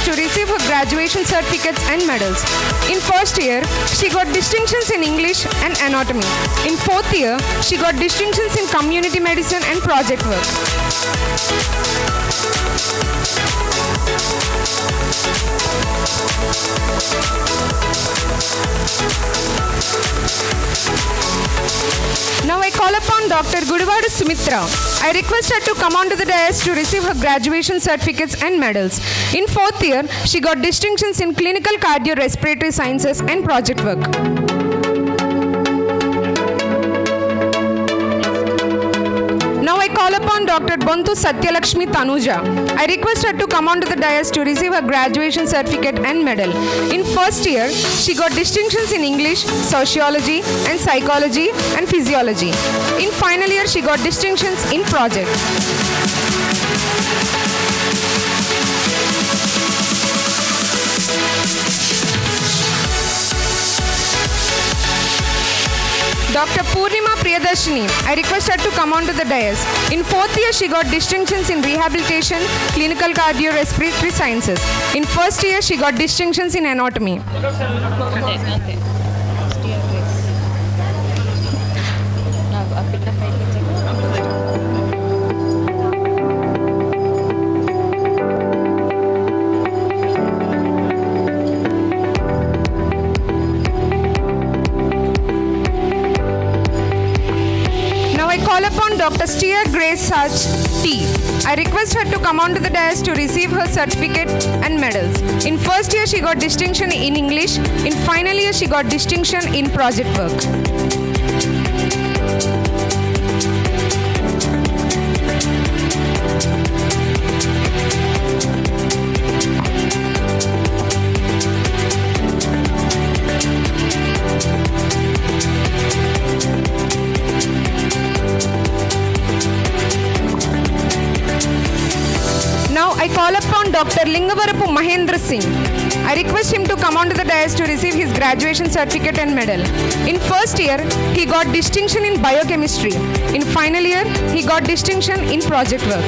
To receive her graduation certificates and medals. In first year, she got distinctions in English and anatomy. In fourth year, she got distinctions in community medicine and project work. Now I call upon Dr. Guduvadu Sumitra. I request her to come onto the dais to receive her graduation certificates and medals. In fourth year, she got distinctions in clinical cardiorespiratory sciences and project work. Now I call upon Dr. Bontu Satyalakshmi Tanuja. I request her to come onto the dais to receive her graduation certificate and medal. In first year, she got distinctions in English, sociology, and psychology and physiology. In final year, she got distinctions in project. Dr. Purnima Priyadarshini. I request her to come onto the dais. In fourth year, she got distinctions in rehabilitation, clinical cardiorespiratory sciences. In first year, she got distinctions in anatomy. Call upon Dr. Steer Grace Sach T. I request her to come onto the dais to receive her certificate and medals. In first year, she got distinction in English. In final year, she got distinction in project work. Now I call upon Dr. Lingavarapu Mahendra Singh. I request him to come onto the dais to receive his graduation certificate and medal. In first year, he got distinction in biochemistry. In final year, he got distinction in project work.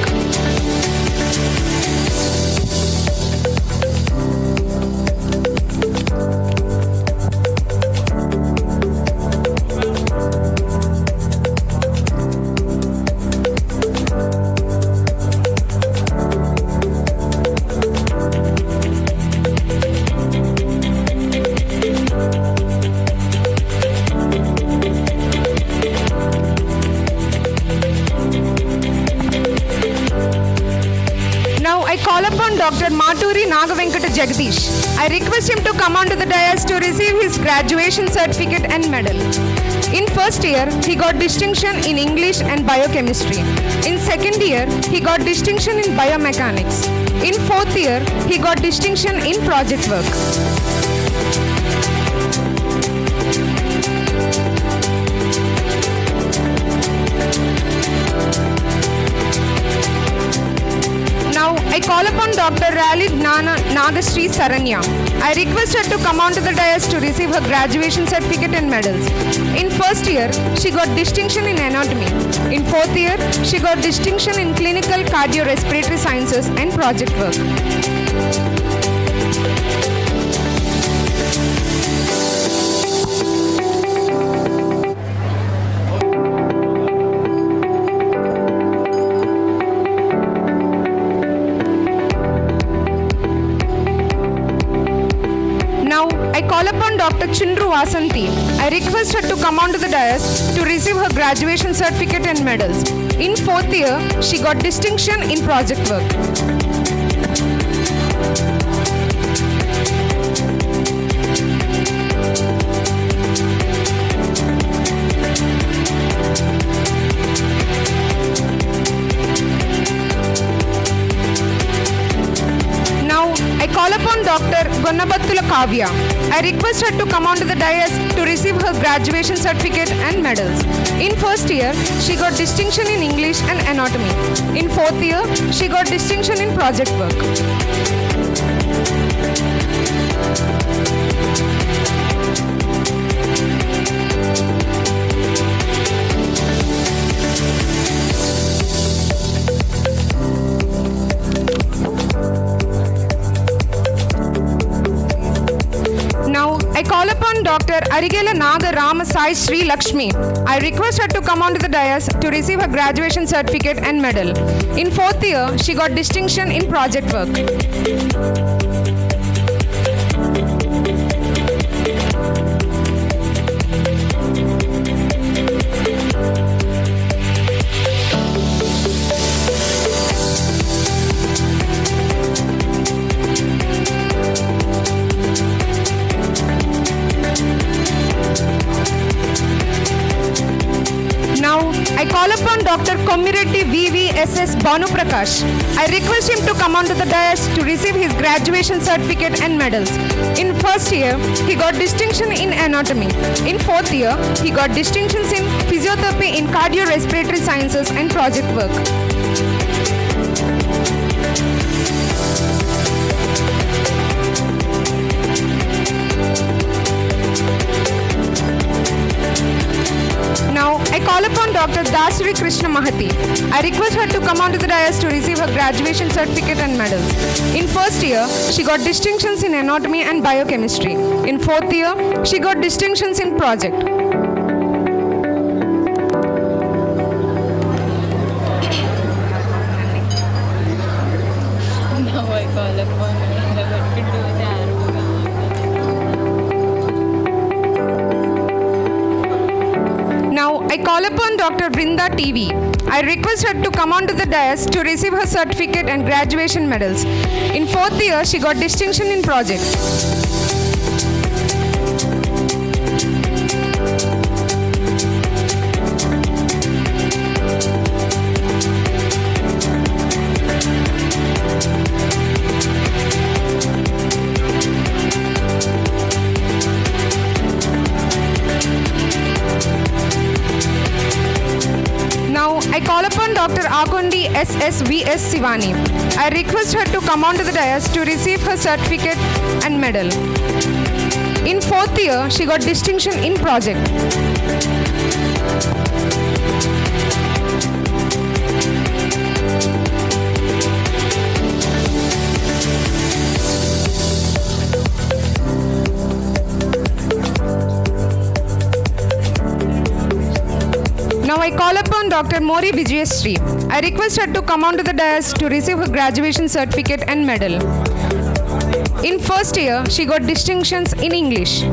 Dr. Maturi Nagavenkata Jagdish. I request him to come onto the dais to receive his graduation certificate and medal. In first year, he got distinction in English and biochemistry. In second year, he got distinction in biomechanics. In fourth year, he got distinction in project work. Now, I call upon Dr. Ralid Nagashri Saranya. I request her to come onto the dais to receive her graduation certificate and medals. In first year, she got distinction in anatomy. In fourth year, she got distinction in clinical cardiorespiratory sciences and project work. I call upon Dr. Chindru Vasanthi. I request her to come onto the dais to receive her graduation certificate and medals. In fourth year, she got distinction in project work. I call upon Dr. Gonnabattula Kavya. I request her to come onto the dais to receive her graduation certificate and medals. In first year, she got distinction in English and anatomy. In fourth year, she got distinction in project work. I call upon Dr. Arigela Naga Rama Sai Sri Lakshmi. I request her to come onto the dais to receive her graduation certificate and medal. In fourth year, she got distinction in project work. I call upon Dr. Komireddy VVSS Banu Prakash. I request him to come onto the dais to receive his graduation certificate and medals. In first year, he got distinction in anatomy. In fourth year, he got distinctions in physiotherapy in cardiorespiratory sciences and project work. Now, I call upon Dr. Dasri Krishna Mahati. I request her to come onto the dais to receive her graduation certificate and medals. In first year, she got distinctions in anatomy and biochemistry. In fourth year, she got distinctions in project. Now I call upon her to do the Now, I call upon Dr. Vrinda TV. I request her to come onto the dais to receive her certificate and graduation medals. In fourth year, she got distinction in project. I call upon Dr. Akondi SSVS Sivani. I request her to come onto the dais to receive her certificate and medal. In fourth year, she got distinction in project. Now I call upon Dr. Mori Vijayasri. I request her to come onto the dais to receive her graduation certificate and medal. In first year, she got distinctions in English.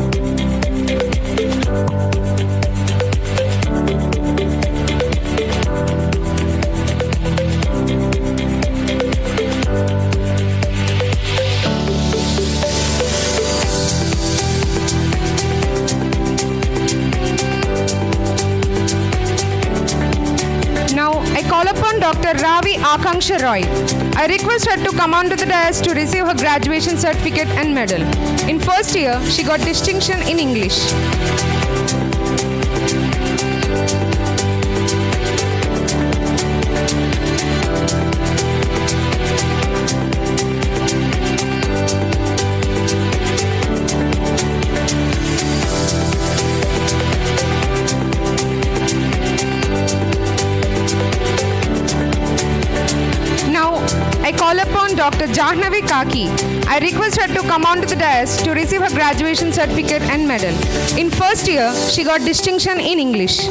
Akanksha Roy. I request her to come on to the dais to receive her graduation certificate and medal. In first year, she got distinction in English. I call upon Dr. Jahnavi Kaki. I request her to come on to the dais to receive her graduation certificate and medal. In first year, she got distinction in English.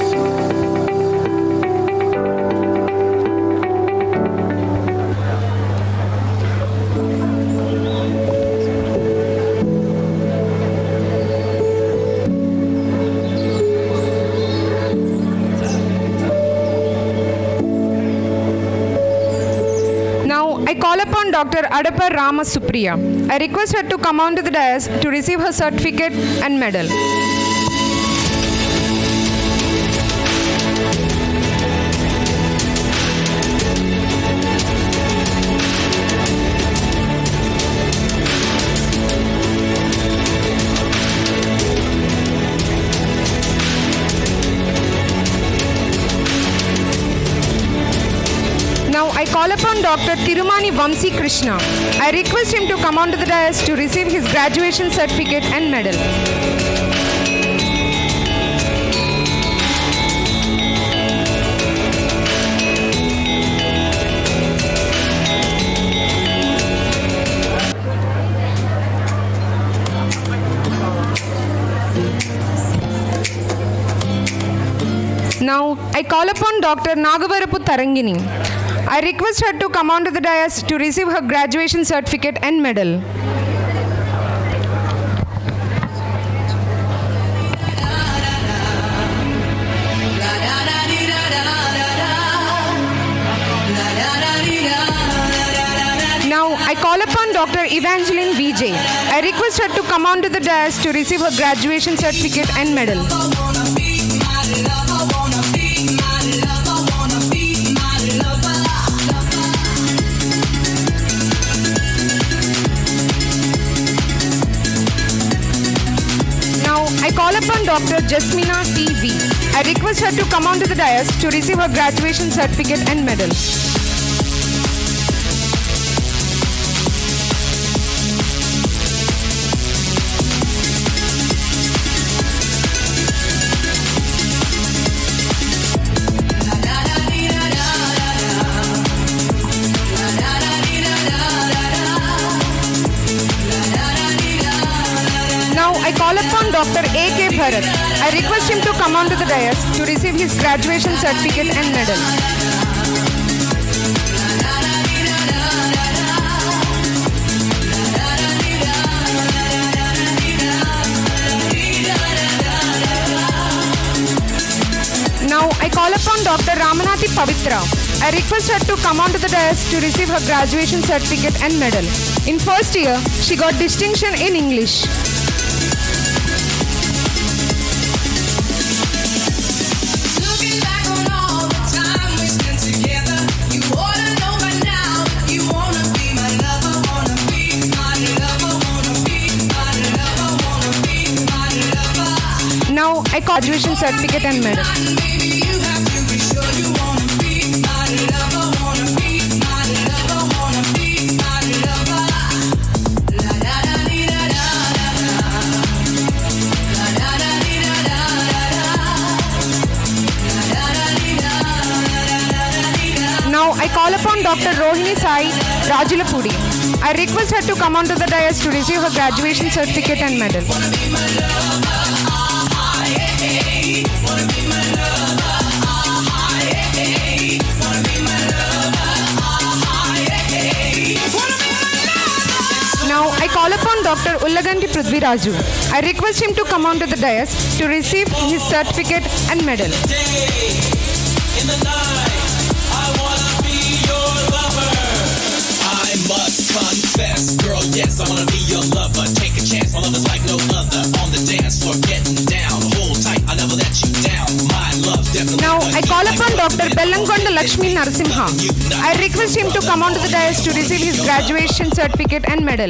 I call upon Dr. Adappa Rama Supriya. I request her to come on to the dais to receive her certificate and medal. I call upon Dr. Tirumani Vamsi Krishna. I request him to come on to the dais to receive his graduation certificate and medal. Now, I call upon Dr. Nagavarapu Tarangini. I request her to come on to the dais to receive her graduation certificate and medal. Now, I call upon Dr. Evangeline Vijay. I request her to come on to the dais to receive her graduation certificate and medal. I call upon Dr. Jasmina T.V. I request her to come on to the dais to receive her graduation certificate and medal. I call upon Dr. A.K. Bharat. I request him to come on to the dais to receive his graduation certificate and medal. Now I call upon Dr. Ramanathi Pavitra. I request her to come on to the dais to receive her graduation certificate and medal. In first year, she got distinction in English. Now I call graduation certificate and medal. Now I call upon Dr. Rohini Sai Rajulapudi. I request her to come on to the dais to receive her graduation certificate and medal. Now I call upon Dr. Ullaganti Prithviraju. I request him to come on to the dais to receive his certificate and medal. Confess, girl, yes, I wanna be your lover. Take a chance, my love is like no other. On the dance floor, getting down. Hold tight, I never let you down. My love definitely. Now I call upon Dr. Bellangonda Lakshmi Narasimha. I request him to come onto the dais to receive his graduation certificate and medal.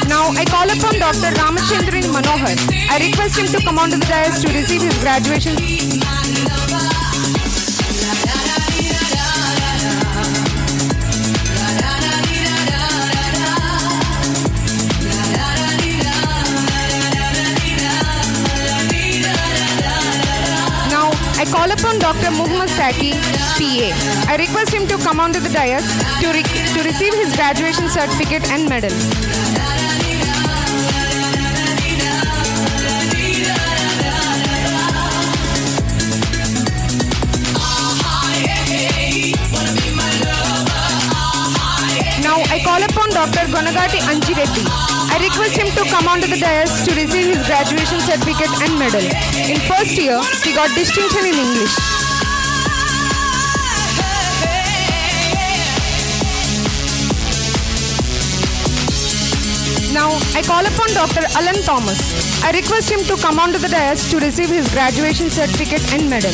Now I call upon Dr. Ramachandran Manohar. I request him to come onto the dais to receive his graduation. Now I call upon Dr. Muhammad Saki, PA. I request him to come onto the dais to receive his graduation certificate and medal. Now I call upon Dr. Gonagati Anjireddy. I request him to come onto the dais to receive his graduation certificate and medal. In first year, he got distinction in English. Now I call upon Dr. Alan Thomas. I request him to come onto the dais to receive his graduation certificate and medal.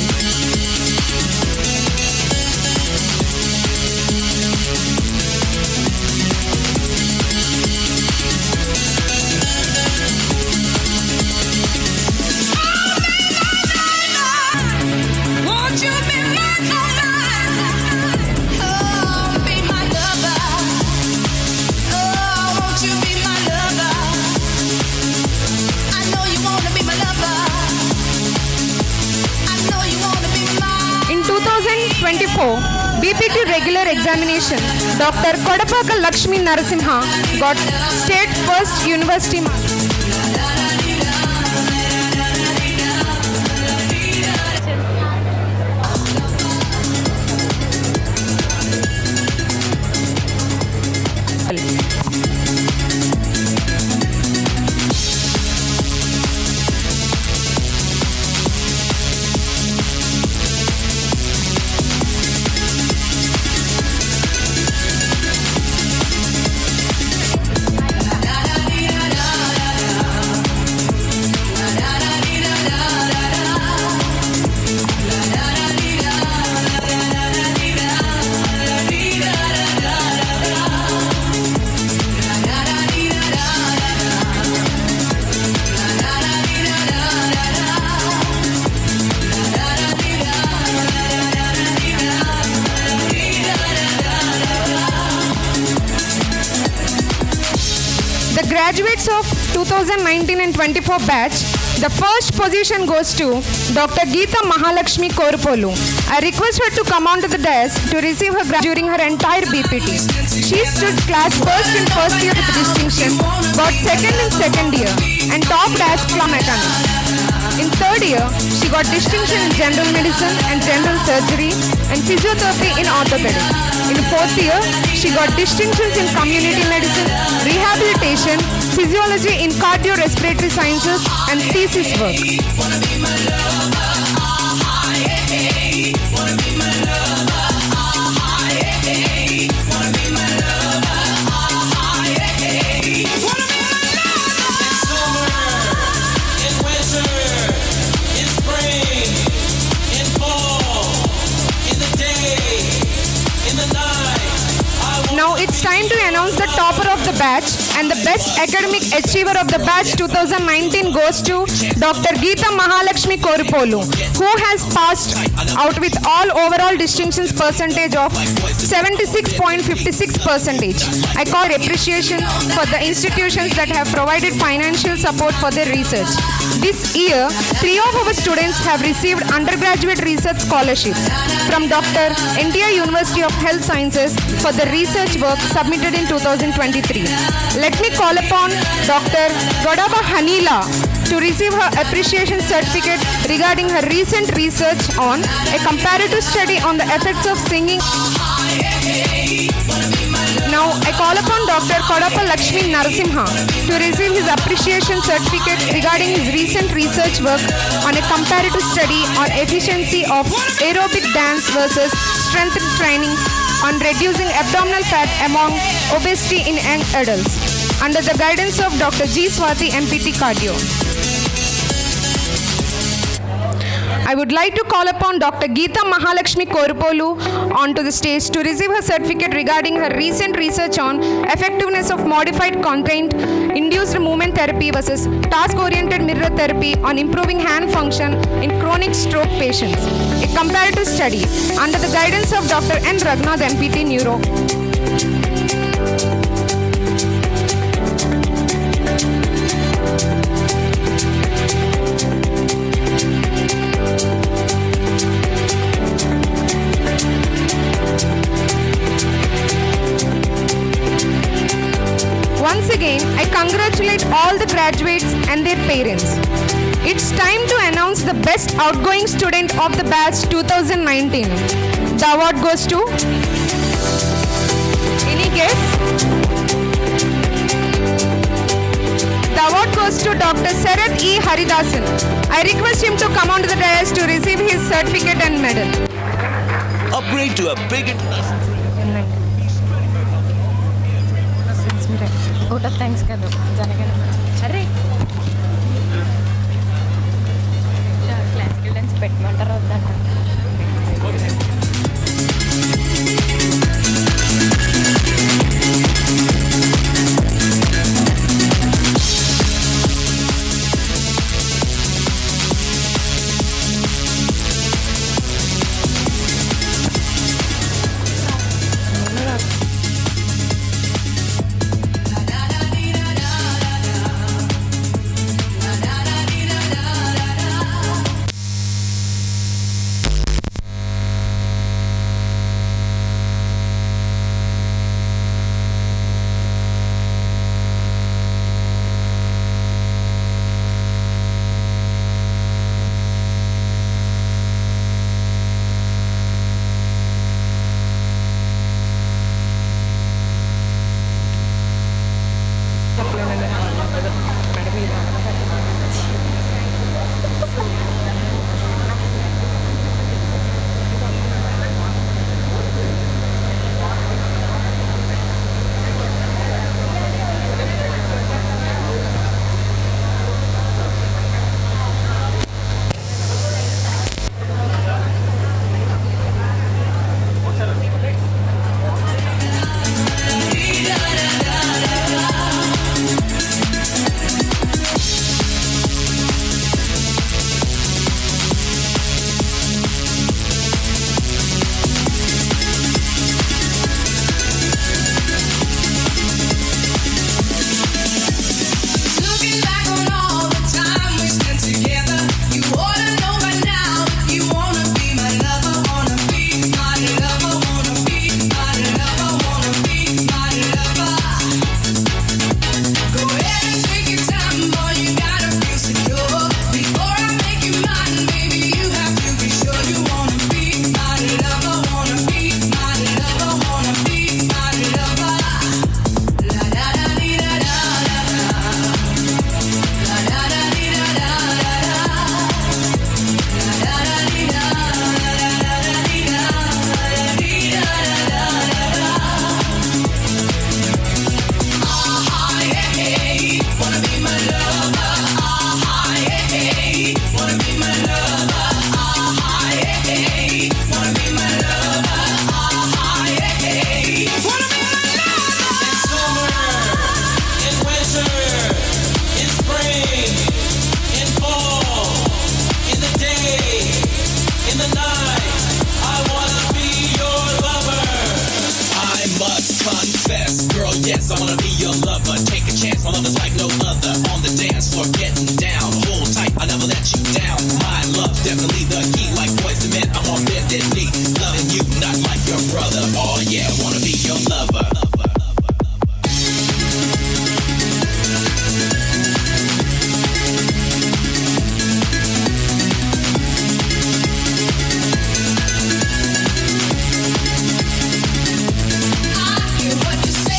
In 2024 BPT regular examination, Dr. Kodapaka Lakshmi Narasimha got state first university mark. The graduates of 2019 and 24 batch, the first position goes to Dr. Geeta Mahalakshmi Korupolu. I request her to come onto the dais to receive her during her entire BPT. She stood class first in first year with distinction, got second in second year, and topped as plum mechanics. In third year, she got distinction in general medicine and general surgery and physiotherapy in orthopedic. In fourth year, she got distinctions in community medicine, rehabilitation, physiology in cardiorespiratory sciences, and thesis work. Now it's time to announce the topper of the batch, and the best academic achiever of the batch 2019 goes to Dr. Geeta Mahalakshmi Korupolu, who has passed out with all overall distinctions percentage of 76.56%. I call appreciation for the institutions that have provided financial support for their research. This year, 3 of our students have received undergraduate research scholarships from Dr. NTI University of Health Sciences for the research work submitted in 2023. Let me call upon Dr. Godaba Hanila to receive her appreciation certificate regarding her recent research on a comparative study on the effects of singing. Now Now I call upon Dr. Kodappa Lakshmi Narasimha to receive his appreciation certificate regarding his recent research work on a comparative study on efficiency of aerobic dance versus strength training on reducing abdominal fat among obesity in young adults under the guidance of Dr. G. Swati MPT Cardio. I would like to call upon Dr. Geeta Mahalakshmi Korupolu onto the stage to receive her certificate regarding her recent research on effectiveness of modified constraint-induced movement therapy versus task-oriented mirror therapy on improving hand function in chronic stroke patients, a comparative study under the guidance of Dr. N. Raghunath MPT Neuro. Once again, I congratulate all the graduates and their parents. It's time to announce the best outgoing student of the batch 2019. The award goes to... Any guess? The award goes to Dr. Sarath E. Haridasan. I request him to come onto the dais to receive his certificate and medal. Upgrade to a bigger. Vote of thanks ka do. Arre. Classical dance petmantara vada. Yes, I wanna be your lover. Take a chance, my love is like no other. On the dance floor, getting down. Hold tight, I never let you down. My love's definitely the key. Like boys to men, I'm on bended knee. Loving you, not like your brother. Oh yeah, I wanna be your lover. I hear what you say.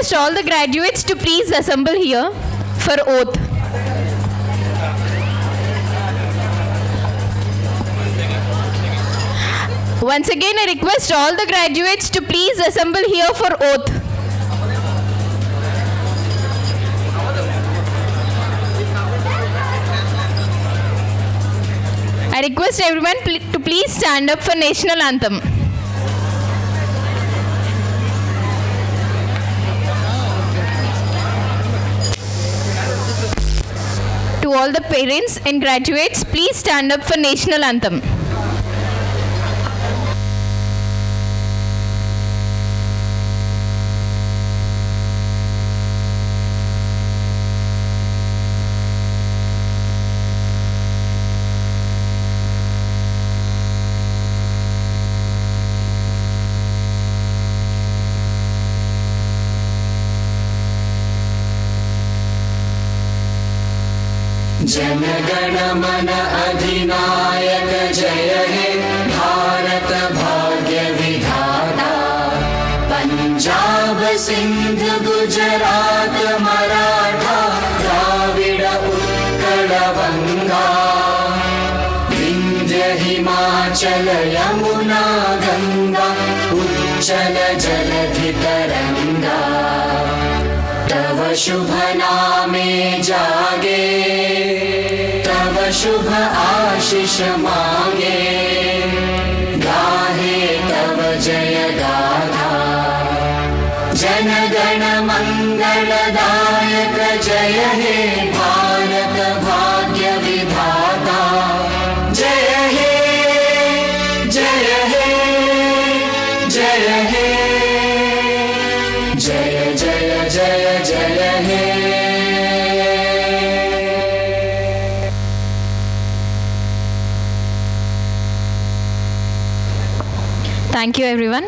request all the graduates to please assemble here for oath. Once again, I request all the graduates to please assemble here for oath. I request everyone to please stand up for national anthem. To all the parents and graduates, please stand up for national anthem. जनगण मन अधिनायक जय हे भारत भाग्य विधाता पंजाब सिंध गुजरात मराठा द्राविड उत्कल बंगा विंध्य हिमाचल यमुना गंगा उच्चल जलधि तरंगा तव शुभ नामे जागे तव शुभ आशीष मांगे गाहे तव जय गाथा जन गण मंगलदायक जय हे भारत भाग्य विधाता जय हे जय हे जय हे जय जय जय जय हे Thank you, everyone.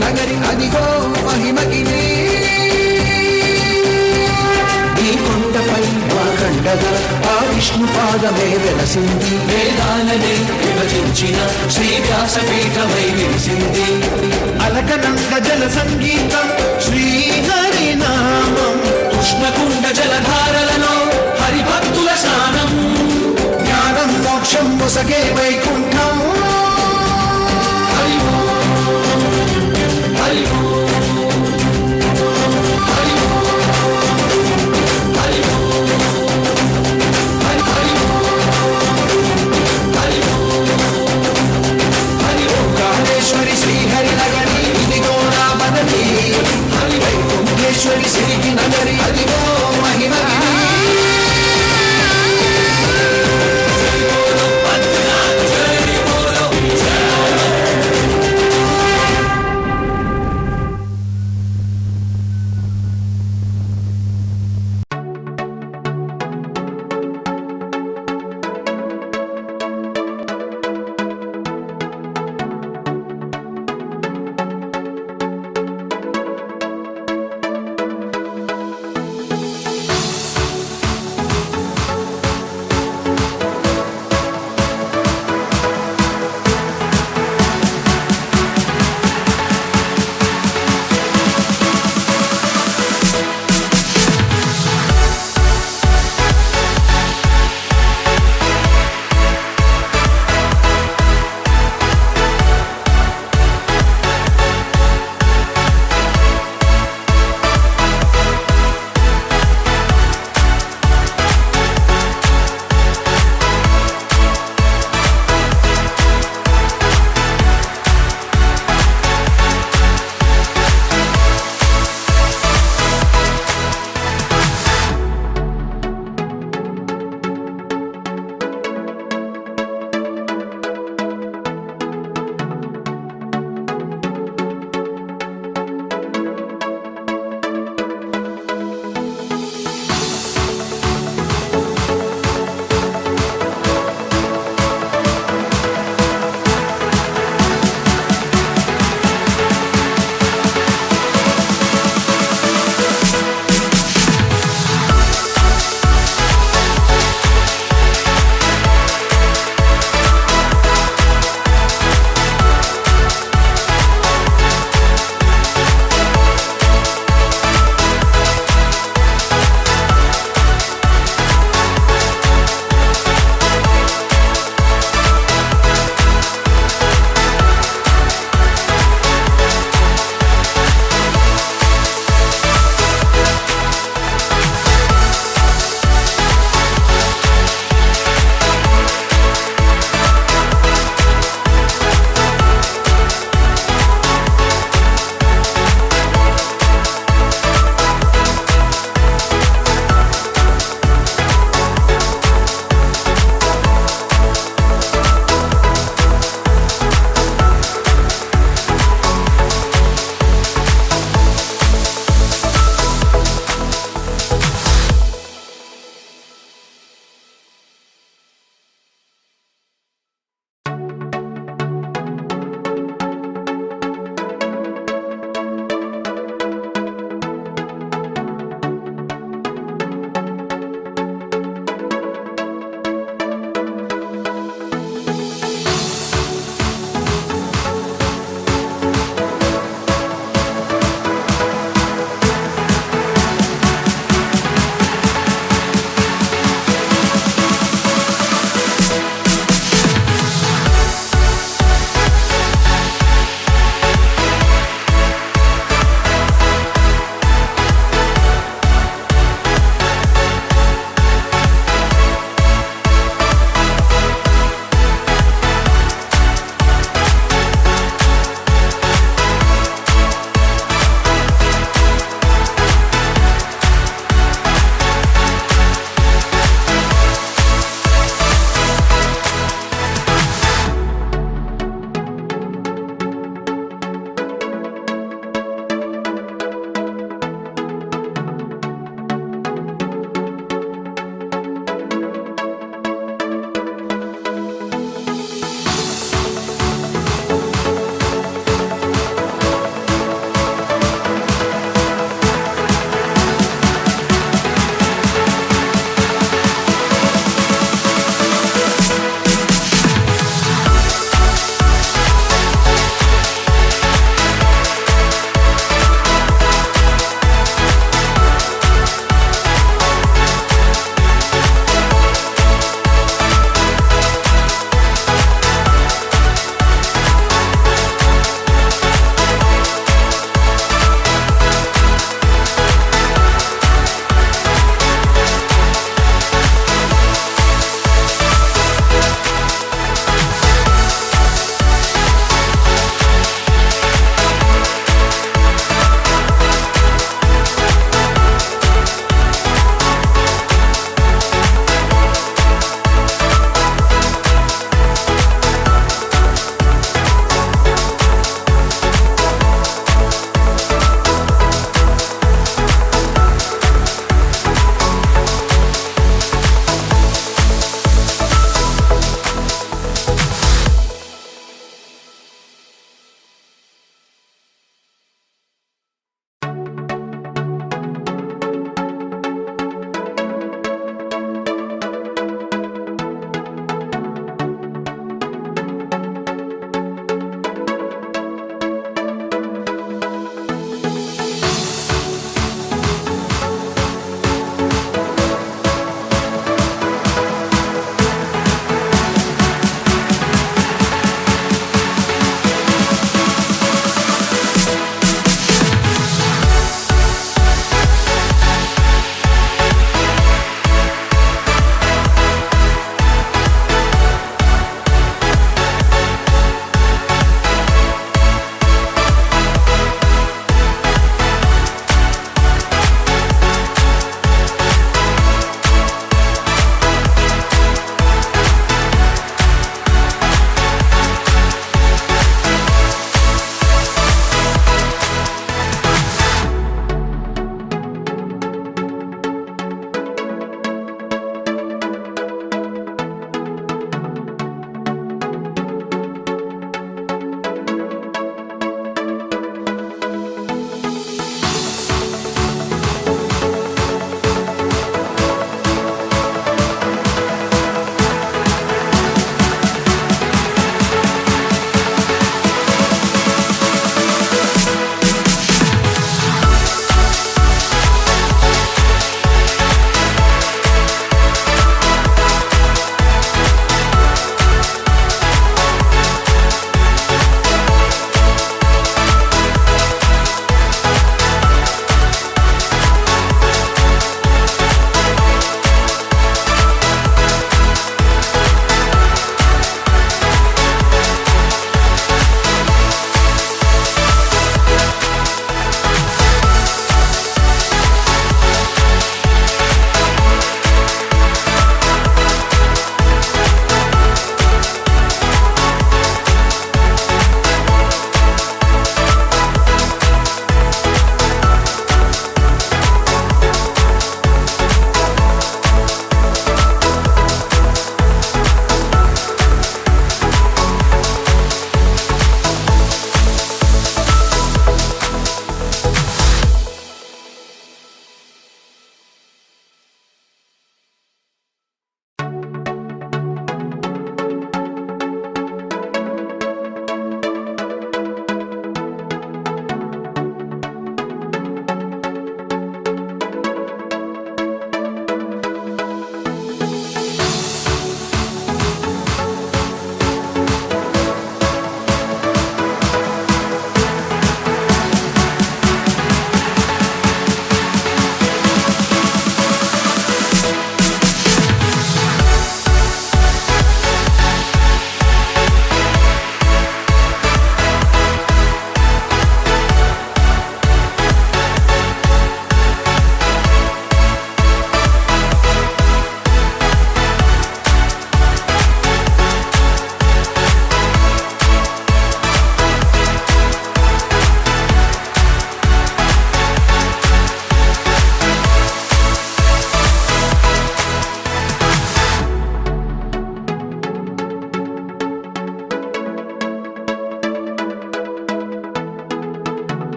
నగరి అదిగో మహిమగిరి ఈ కొండపై వాకండగా ఆ విష్ణు పాదమే వెలసింది వేదాలనే విభజించిన శ్రీ వ్యాసపీఠమై విరిసింది అలకనంద జల సంగీతం శ్రీహరి నామం కృష్ణకుండ జలధారలలో హరిభక్తుల స్నానం జ్ఞానం మోక్షం ముసగే వైకుంఠం హరి హరి శ్రీహరి నగరి ఇదిగో నా బదలి హరి వైకుంఠేశ్వరి సిరికి నగరి అది